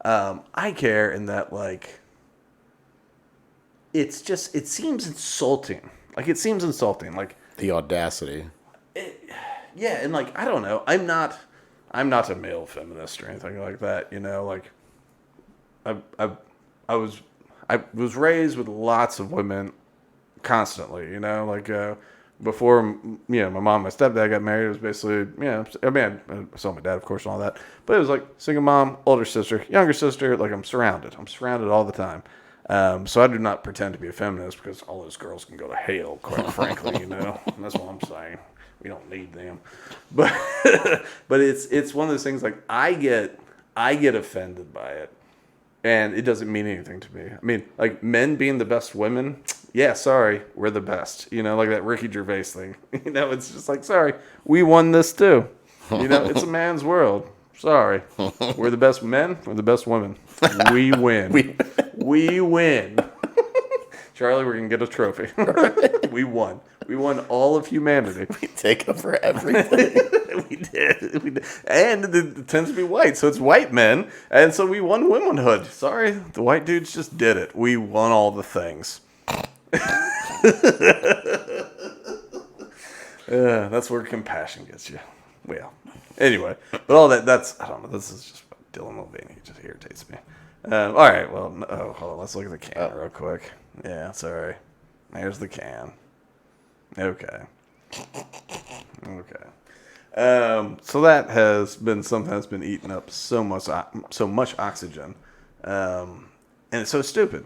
I care in that, like, it seems insulting. Like, Like, The audacity. yeah, and like, I don't know. I'm not a male feminist or anything like that. Like, I was raised with lots of women constantly. Like before, my mom and my stepdad got married. It was basically, I mean, I saw my dad, of course, and all that. But it was like single mom, older sister, younger sister. Like, I'm surrounded all the time. So I do not pretend to be a feminist because all those girls can go to hell, quite frankly, And that's what I'm saying. We don't need them. But but it's one of those things, like, I get offended by it, and it doesn't mean anything to me. I mean, like, men being the best women, yeah, sorry, we're the best. Like that Ricky Gervais thing. It's just like, sorry, we won this too. It's a man's world. Sorry. We're the best men, we're the best women. We win. We win. Charlie, we're going to get a trophy. We won. We won all of humanity. We take over everything. We did. And it tends to be white, so it's white men. And so we won womanhood. Sorry, the white dudes just did it. We won all the things. That's where compassion gets you. Well, anyway. But all that's, I don't know, this is just Dylan Mulvaney. It just irritates me. All right, well, hold on. Let's look at the can real quick. Yeah, sorry. There's the can. Okay. So that has been something that's been eating up so much oxygen, and it's so stupid.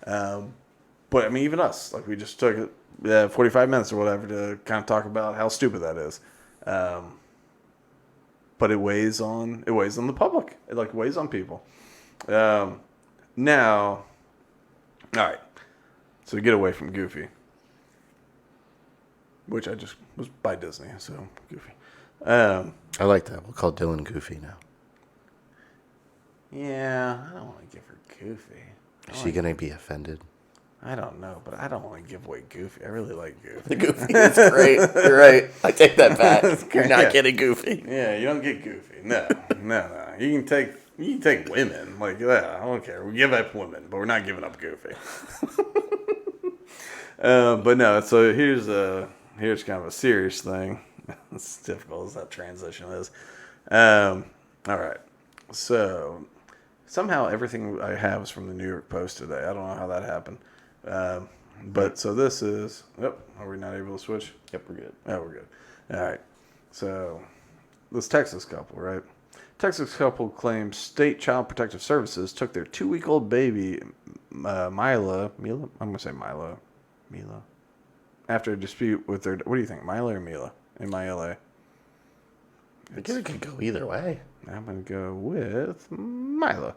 But I mean, even us, like, we just took 45 minutes or whatever to kind of talk about how stupid that is. But it weighs on the public. It, like, weighs on people. Now, all right. So get away from Goofy. Which I just was by Disney, so Goofy. I like that. We'll call Dylan Goofy now. Yeah, I don't want to give her Goofy. Is she gonna be offended? I don't know, but I don't want to give away Goofy. I really like Goofy. The Goofy is great. You're right. I take that back. You're not Yeah. getting Goofy. Yeah, you don't get Goofy. No. You can take women. Like, yeah, I don't care. We give up women, but we're not giving up Goofy. But no, so here's kind of a serious thing. It's difficult as that transition is. All right. So somehow everything I have is from the New York Post today. I don't know how that happened. But so this is. Yep. Are we not able to switch? Yep, we're good. Oh, we're good. All right. So this Texas couple, right? Texas couple claims state child protective services took their 2-week-old baby, Mila. I'm gonna say Mila. After a dispute with their. What do you think, Mila or Mila? M-I-L-A. I guess it could go either way. I'm gonna go with Mila.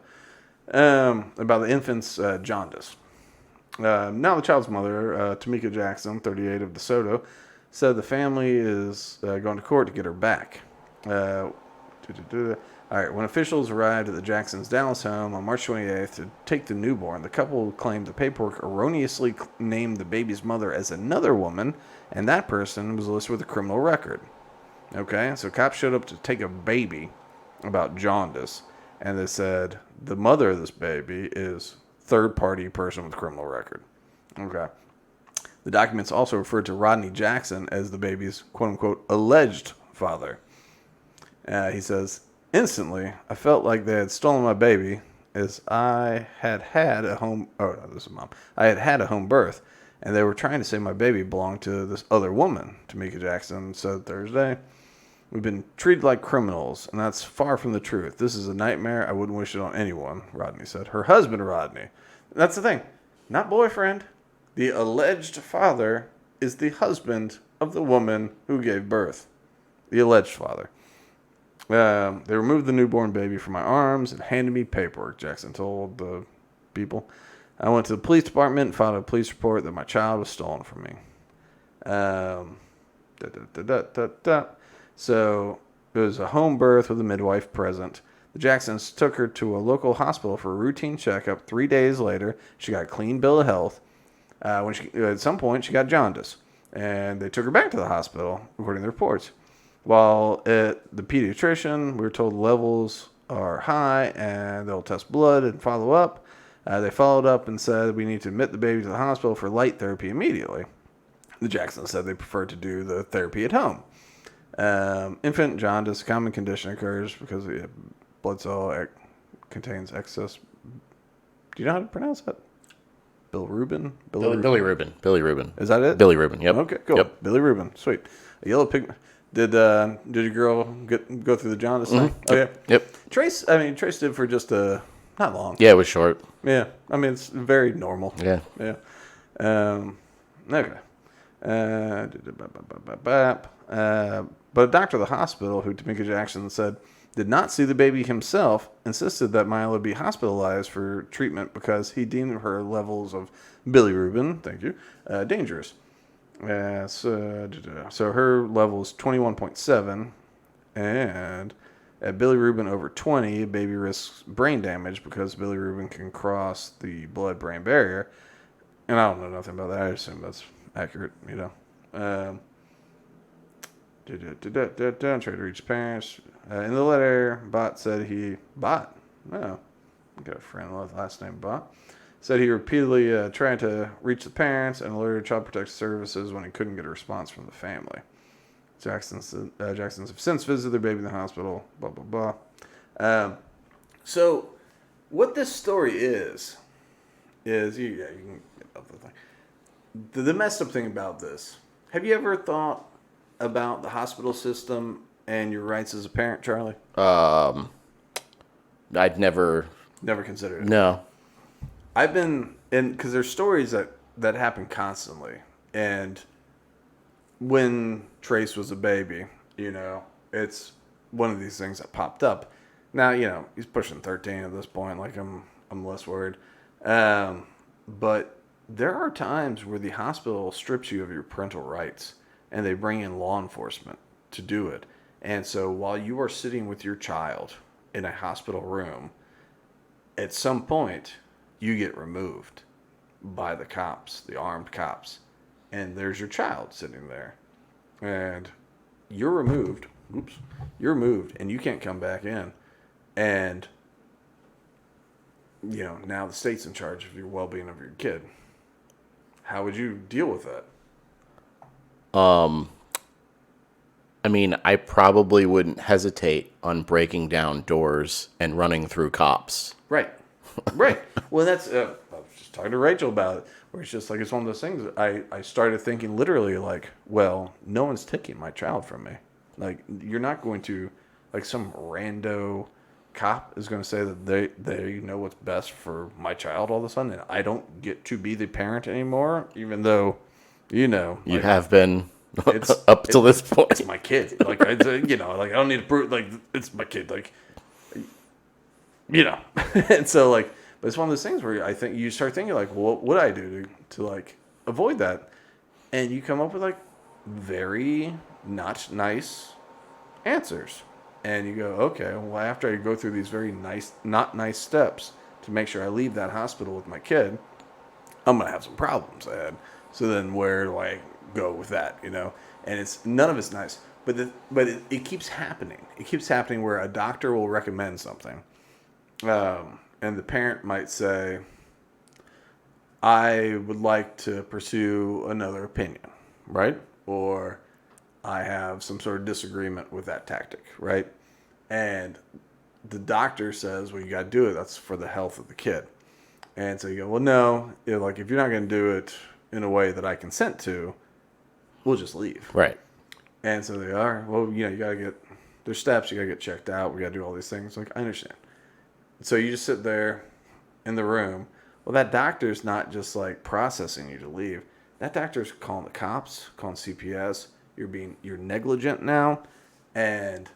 About the infant's jaundice. Now the child's mother, Tamika Jackson, 38 of DeSoto, said the family is going to court to get her back. All right, when officials arrived at the Jacksons' Dallas home on March 28th to take the newborn, the couple claimed the paperwork erroneously named the baby's mother as another woman, and that person was listed with a criminal record. Okay, so cops showed up to take a baby about jaundice, and they said the mother of this baby is third-party person with criminal record. Okay. The documents also referred to Rodney Jackson as the baby's quote-unquote alleged father. He says, instantly, I felt like they had stolen my baby as I had a home... Oh, no, this is mom. I had a home birth, and they were trying to say my baby belonged to this other woman, Tamika Jackson said Thursday. We've been treated like criminals, and that's far from the truth. This is a nightmare. I wouldn't wish it on anyone, Rodney said. Her husband, Rodney. That's the thing. Not boyfriend. The alleged father is the husband of the woman who gave birth. The alleged father. They removed the newborn baby from my arms and handed me paperwork, Jackson told the people. I went to the police department and filed a police report that my child was stolen from me. So it was a home birth with a midwife present. The Jacksons took her to a local hospital for a routine checkup. 3 days later, she got a clean bill of health. At some point, she got jaundice, and they took her back to the hospital, according to the reports. While at the pediatrician, we were told the levels are high, and they'll test blood and follow up. They followed up and said we need to admit the baby to the hospital for light therapy immediately. The Jacksons said they prefer to do the therapy at home. Infant jaundice, a common condition, occurs because the blood cell contains excess. Do you know how to pronounce that? Bilirubin? Billy Rubin. Is that it? Billy Rubin. Yep. Okay, cool. Yep. Bilirubin. Sweet. A yellow pigment. Did your girl go through the jaundice thing? Oh yeah. Yep. Trace did for just not long. Yeah, it was short. Yeah. I mean, it's very normal. Yeah. Yeah. Okay. But a doctor at the hospital, who Tamika Jackson said did not see the baby himself, insisted that Mila be hospitalized for treatment because he deemed her levels of bilirubin, dangerous. So her level is 21.7, and at bilirubin over 20, a baby risks brain damage because bilirubin can cross the blood-brain barrier. And I don't know nothing about that. I assume that's accurate, Try to reach parents. In the letter, Bott said Bott? Oh, I got a friend with last name Bott. Said he repeatedly tried to reach the parents and alerted Child Protective Services when he couldn't get a response from the family. Jacksons have since visited their baby in the hospital, blah, blah, blah. So, what this story is you can get up the thing. The messed up thing about this, have you ever thought about the hospital system and your rights as a parent, Charlie? I'd never considered it. No. I've been because there's stories that happen constantly, and when Trace was a baby, it's one of these things that popped up. Now, he's pushing 13 at this point. Like I'm less worried. But there are times where the hospital strips you of your parental rights and they bring in law enforcement to do it. And so while you are sitting with your child in a hospital room, at some point you get removed by the cops, the armed cops, and there's your child sitting there. And you're removed. Oops. You're removed and you can't come back in. And now the state's in charge of your well-being of your kid. How would you deal with that? I mean, I probably wouldn't hesitate on breaking down doors and running through cops. Right. Right. Well, that's, I was just talking to Rachel about it, where it's just like, it's one of those things. I started thinking literally like, well, no one's taking my child from me. Like, you're not going to, like, some rando cop is going to say that they know what's best for my child all of a sudden, and I don't get to be the parent anymore, even though, You like, have been it's up till this point. it's my kid. Like, like I don't need to prove, like, it's my kid. Like, and so, like, but it's one of those things where I think you start thinking like, well, what would I do to like avoid that? And you come up with like very not nice answers. And you go, okay, well, after I go through these very nice, not nice steps to make sure I leave that hospital with my kid, I'm going to have some problems ahead. So then where do I go with that, And it's none of it's nice. But it keeps happening. It keeps happening where a doctor will recommend something. And the parent might say, I would like to pursue another opinion, right? Or I have some sort of disagreement with that tactic, right? And the doctor says, well, you got to do it. That's for the health of the kid. And so you go, well, no, like if you're not going to do it in a way that I consent to, we'll just leave. Right. And so they are, well, you got to there's steps, you got to get checked out. We got to do all these things. Like, I understand. So you just sit there in the room. Well, that doctor's not just like processing you to leave. That doctor's calling the cops, calling CPS. You're negligent now, and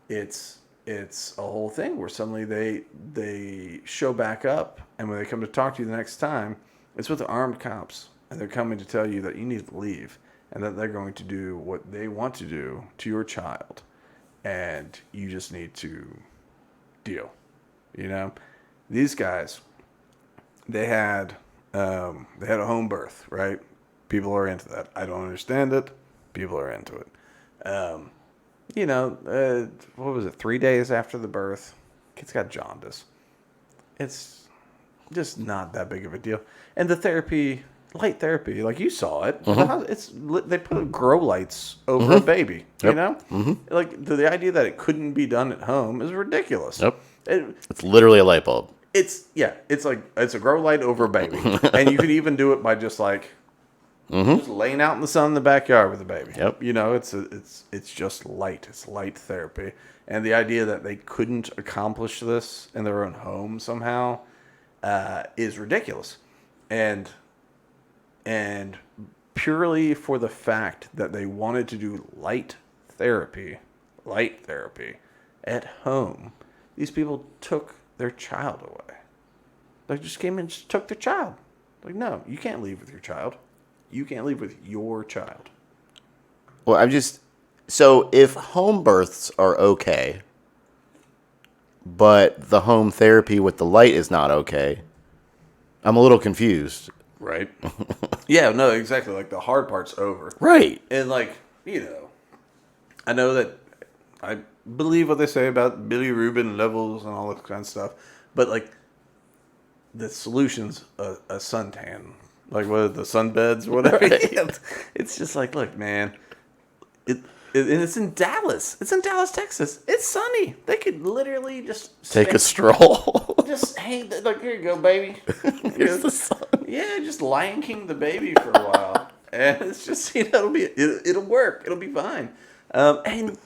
it's a whole thing where suddenly they show back up, and when they come to talk to you the next time, it's with the armed cops, and they're coming to tell you that you need to leave, and that they're going to do what they want to do to your child, and you just need to deal. These guys, they had a home birth, right? People are into that. I don't understand it. People are into it. What was it? 3 days after the birth, kid's got jaundice. It's just not that big of a deal. And the therapy, light therapy, like you saw it. They put grow lights over a baby. Yep. Like the idea that it couldn't be done at home is ridiculous. Yep. It's literally a light bulb. It's like it's a grow light over a baby, and you could even do it by just like just laying out in the sun in the backyard with a baby. Yep. It's just light. It's light therapy, and the idea that they couldn't accomplish this in their own home somehow is ridiculous, and purely for the fact that they wanted to do light therapy at home, these people took their child away. They just came and just took their child. Like, no, you can't leave with your child. You can't leave with your child. Well, so if home births are okay, but the home therapy with the light is not okay, I'm a little confused. Right. Yeah, no, exactly. Like the hard part's over. Right. And like, I know that I believe what they say about Billy levels and all that kind of stuff, but like the solution's a suntan, like what are the sunbeds or whatever. Right. It's just like, look, man, and it's in Dallas. It's in Dallas, Texas. It's sunny. They could literally just Take a stroll. just hang. Like, here you go, baby. Here's the sun. Yeah, just Lion King the baby for a while, and it's just it'll work. It'll be fine, and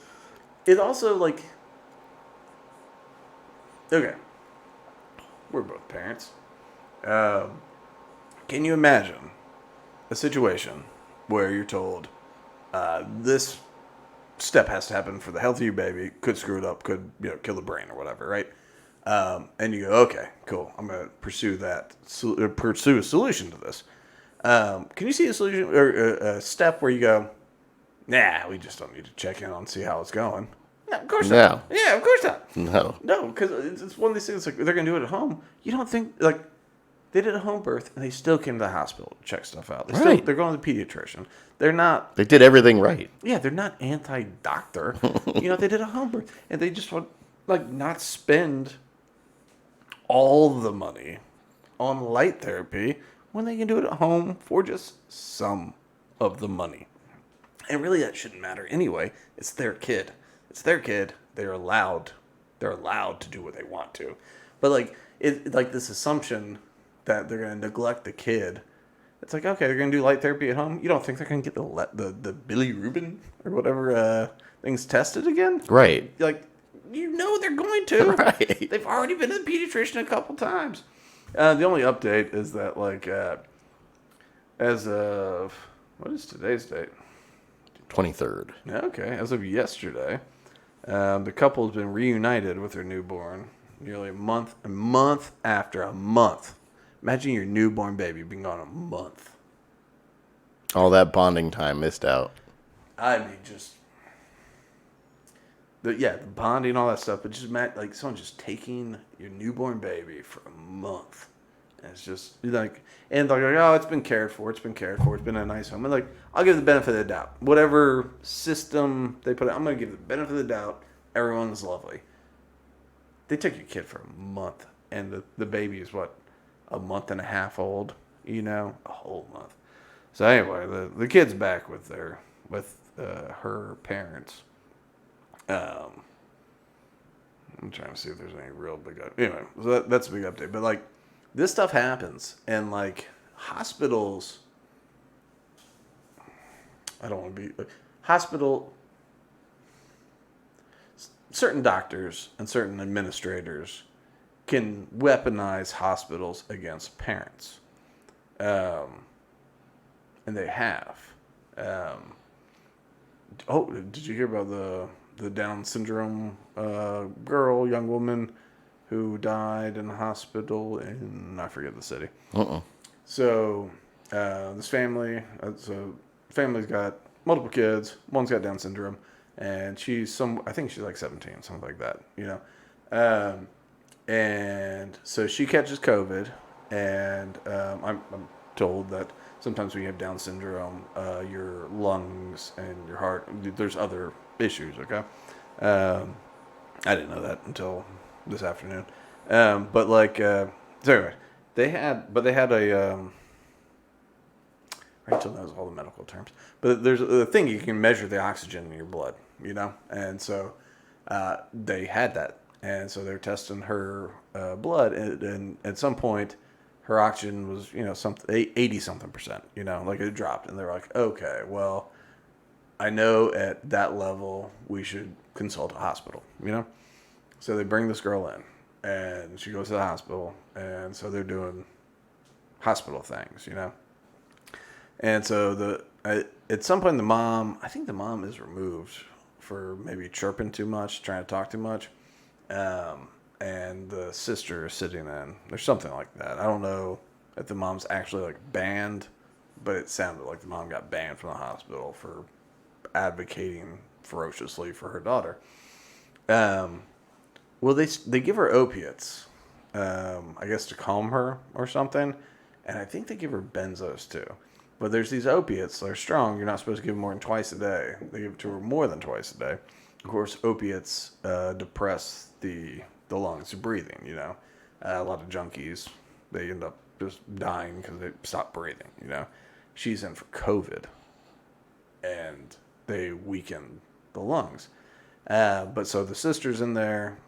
it also like okay, we're both parents. Can you imagine a situation where you're told this step has to happen for the health of your baby? Could screw it up. Could kill the brain or whatever, right? And you go, okay, cool. I'm gonna pursue a solution to this. Can you see a solution or a step where you go, nah, we just don't need to check in on see how it's going? No, of course No. not. Yeah, of course not. No. No, because it's one of these things like they're gonna do it at home. You don't think like they did a home birth and they still came to the hospital to check stuff out. Right. They're going to the pediatrician. They're not. They did everything right. Yeah, they're not anti-doctor. They did a home birth and they just want like not spend all the money on light therapy when they can do it at home for just some of the money. And really, that shouldn't matter anyway. It's their kid. It's their kid. They're allowed. They're allowed to do what they want to. But like this assumption that they're going to neglect the kid. It's like, okay, they're going to do light therapy at home. You don't think they're going to get the Billy Rubin or whatever things tested again? Right. Like, they're going to. Right. They've already been to the pediatrician a couple times. The only update is that as of what is today's date? 23rd. Okay, as of yesterday, the couple has been reunited with their newborn nearly a month after a month. Imagine your newborn baby being gone a month. All that bonding time missed out. I mean, just the bonding, all that stuff, but just like someone just taking your newborn baby for a month. And it's just like, and they're like, oh, it's been cared for. It's been cared for. It's been a nice home. And like, I'll give the benefit of the doubt. Whatever system they put out, I'm going to give the benefit of the doubt. Everyone's lovely. They took your kid for a month, and the baby is what, a month and a half old, a whole month. So anyway, the kid's back with her parents. I'm trying to see if there's any real big update. Anyway, so that's a big update. But like, this stuff happens, and like hospitals. I don't want to be hospital. Certain doctors and certain administrators can weaponize hospitals against parents, and they have. Did you hear about the Down syndrome young woman who died in the hospital in, I forget the city. So this family's got multiple kids. One's got Down syndrome, and I think she's like 17, something like that, and so she catches COVID, and I'm told that sometimes when you have Down syndrome, your lungs and your heart, there's other issues, okay? I didn't know that until this afternoon. But so anyway, they had a, Rachel knows all the medical terms, but there's a thing you can measure the oxygen in your blood, and so they had that, and so they're testing her blood, and at some point her oxygen was 80 something percent, like it dropped, and they're like, okay, well, I know at that level we should consult a hospital, so they bring this girl in, and she goes to the hospital, and so they're doing hospital things, and so at some point I think the mom is removed for maybe chirping too much, trying to talk too much, and the sister is sitting in. There's something like that. I don't know if the mom's actually like banned, but it sounded like the mom got banned from the hospital for advocating ferociously for her daughter. Well, they give her opiates, I guess to calm her or something, and I think they give her benzos too. But there's these opiates, they're strong, you're not supposed to give them more than twice a day. They give it to her more than twice a day. Of course, opiates depress the lungs, breathing, a lot of junkies, they end up just dying because they stop breathing, She's in for COVID, and they weaken the lungs. But so the sister's in there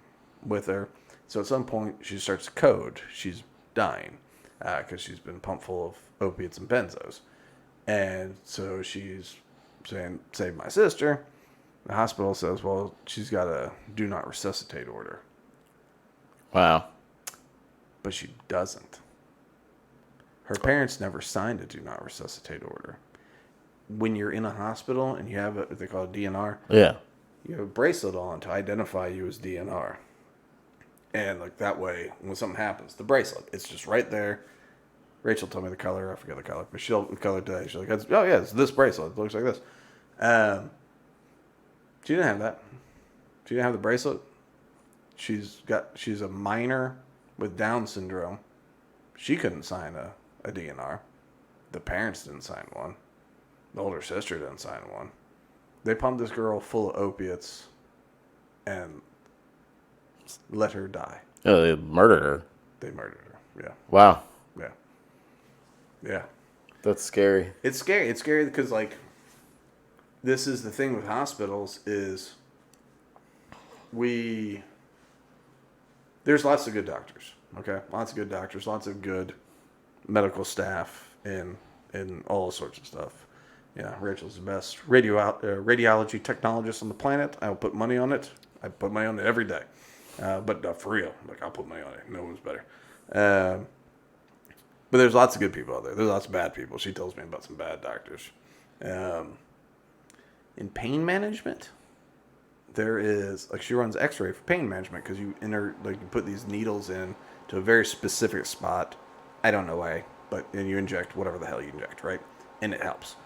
with her. So at some point, she starts to code. She's dying because she's been pumped full of opiates and benzos. And so she's saying, save my sister. The hospital says, well, she's got a do not resuscitate order. Wow. But she doesn't. Her parents never signed a do not resuscitate order. When you're in a hospital and you have what they call a DNR, Yeah. you have a bracelet on to identify you as DNR. And like that way, when something happens, the bracelet, it's just right there. Rachel told me the color. I forget the color, but she'll color today. She's like, oh yeah, it's this bracelet. It looks like this. She didn't have that. She didn't have the bracelet. She's a minor with Down syndrome. She couldn't sign a DNR. The parents didn't sign one. The older sister didn't sign one. They pumped this girl full of opiates and let her die. Oh, they murdered her. They murdered her. Yeah. Wow. Yeah. Yeah. That's scary. It's scary. It's scary because, like, this is the thing with hospitals is there's lots of good doctors, okay? Lots of good doctors, lots of good medical staff and all sorts of stuff. Yeah, Rachel's the best radiology technologist on the planet. I'll put money on it. I put money on it every day. But for real, like, I'll put money on it. No one's better. But there's lots of good people out there. There's lots of bad people. She tells me about some bad doctors. In pain management, there is, like, she runs x-ray for pain management because you put these needles in to a very specific spot. I don't know why, and you inject whatever the hell you inject, right? And it helps.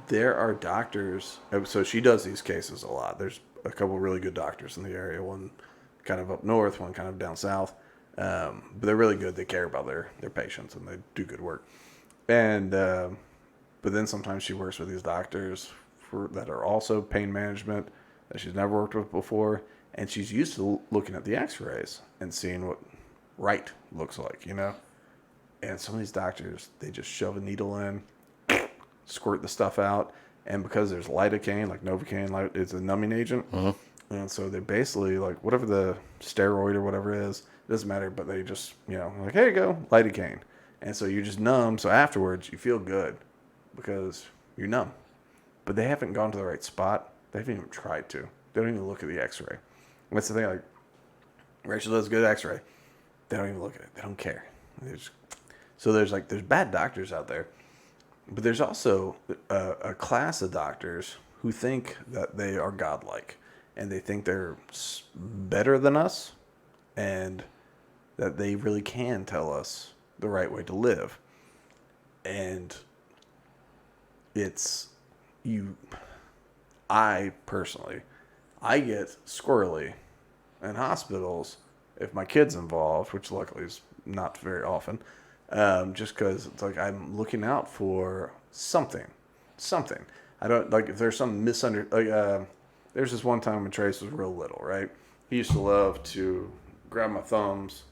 There are doctors, so she does these cases a lot. There's a couple really good doctors in the area, one kind of up north, one kind of down south. But they're really good. They care about their patients and they do good work. And but then sometimes she works with these doctors that are also pain management that she's never worked with before, and she's used to looking at the X-rays and seeing what right looks like, you know. And some of these doctors, they just shove a needle in, squirt the stuff out, and because there's lidocaine, like Novocaine, it's a numbing agent, and so they basically, like, whatever the steroid or whatever it is, it doesn't matter, but they just, you know, like, here you go, lidocaine. And so you're just numb, so afterwards you feel good because you're numb. But they haven't gone to the right spot. They haven't even tried to. They don't even look at the X-ray. And that's the thing, like, Rachel does good X-ray. They don't even look at it. They don't care. So there's bad doctors out there. But there's also a class of doctors who think that they are godlike. And they think they're better than us. And that they really can tell us the right way to live. And I personally get squirrely in hospitals if my kid's involved, which luckily is not very often, just because it's like I'm looking out for something. I don't, like, if there's some there's this one time when Trace was real little, right? He used to love to grab my thumbs.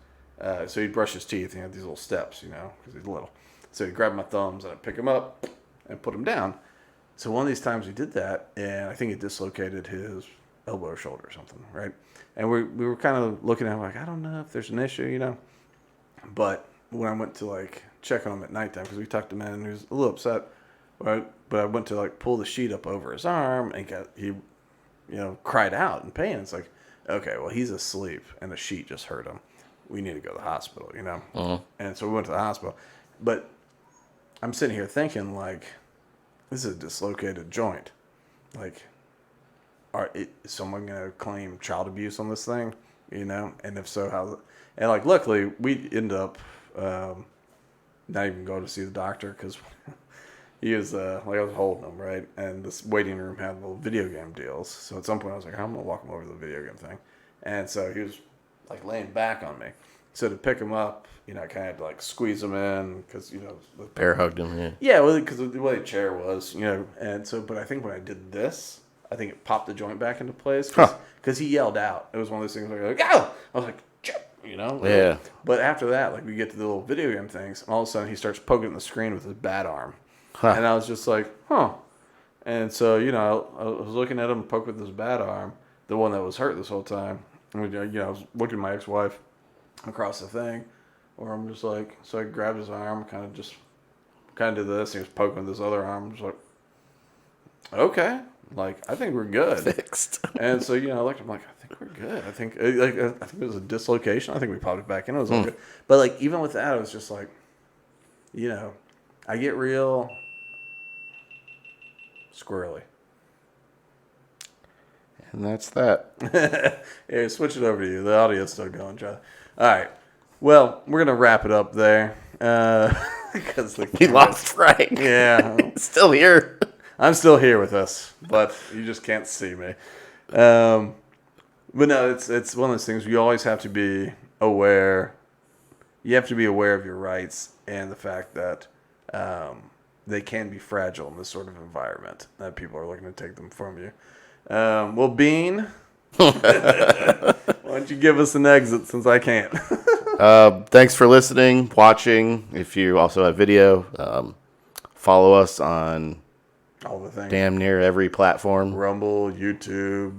So he'd brush his teeth and he had these little steps, you know, because he's little. So he'd grab my thumbs and I'd pick him up and put him down. So one of these times we did that, and I think it dislocated his elbow or shoulder or something, right? And we were kind of looking at him like, I don't know if there's an issue, you know. But when I went to, like, check on him at nighttime, because we tucked him in and he was a little upset, right? But I went to, like, pull the sheet up over his arm, and he cried out in pain. It's like, okay, well, he's asleep, and the sheet just hurt him. We need to go to the hospital, you know? Uh-huh. And so we went to the hospital. But I'm sitting here thinking, like, this is a dislocated joint. Like, is someone going to claim child abuse on this thing? You know? And if so, how? And, like, luckily, we ended up not even going to see the doctor because he was, like, I was holding him, right? And this waiting room had little video game deals. So at some point, I was like, I'm going to walk him over to the video game thing. And so he was, like, laying back on me. So to pick him up, you know, I kind of had to, like, squeeze him in because, you know. Bear hugged him, yeah. Yeah, well, because the way the chair was, you know. And so, but I think when I did this, I think it popped the joint back into place because he yelled out. It was one of those things where you're like, oh! I was like, chip, you know? Yeah. But after that, like, we get to the little video game things, and all of a sudden he starts poking the screen with his bad arm. And I was just like, huh. And so, you know, I was looking at him poke with his bad arm, the one that was hurt this whole time. And, you know, I was looking at my ex-wife across the thing, where I'm just like, so I grabbed his arm, kind of did this, and he was poking with his other arm. I'm just like, okay, like, I think we're good. Fixed. And so, you know, I looked, I'm like, I think we're good. I think it was a dislocation. I think we popped it back in. It was all good. But, like, even with that, it was just like, you know, I get real squirrely. And that's that. Yeah, switch it over to you. The audio's still going, John. All right. Well, we're gonna wrap it up there because We lost Frank. Yeah, Still here. I'm still here with us, but you just can't see me. But no, it's one of those things. You always have to be aware. You have to be aware of your rights and the fact that they can be fragile in this sort of environment that people are looking to take them from you. Well, Bean, why don't you give us an exit since I can't? Thanks for listening, watching. If you also have video, follow us on All the things. damn near every platform. Rumble, YouTube,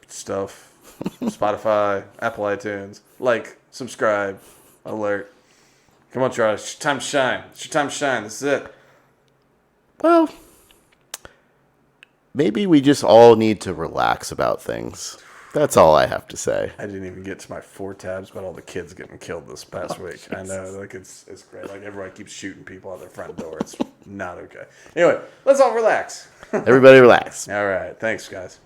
stuff, Spotify, Apple iTunes. Like, subscribe, alert. Come on, Charlie. It's your time to shine. It's your time to shine. This is it. Well, maybe we just all need to relax about things. That's all I have to say. I didn't even get to my 4 tabs about all the kids getting killed this past week. I know, like it's great. Like everybody keeps shooting people out their front door. It's not okay. Anyway, let's all relax. Everybody relax. All right, thanks, guys.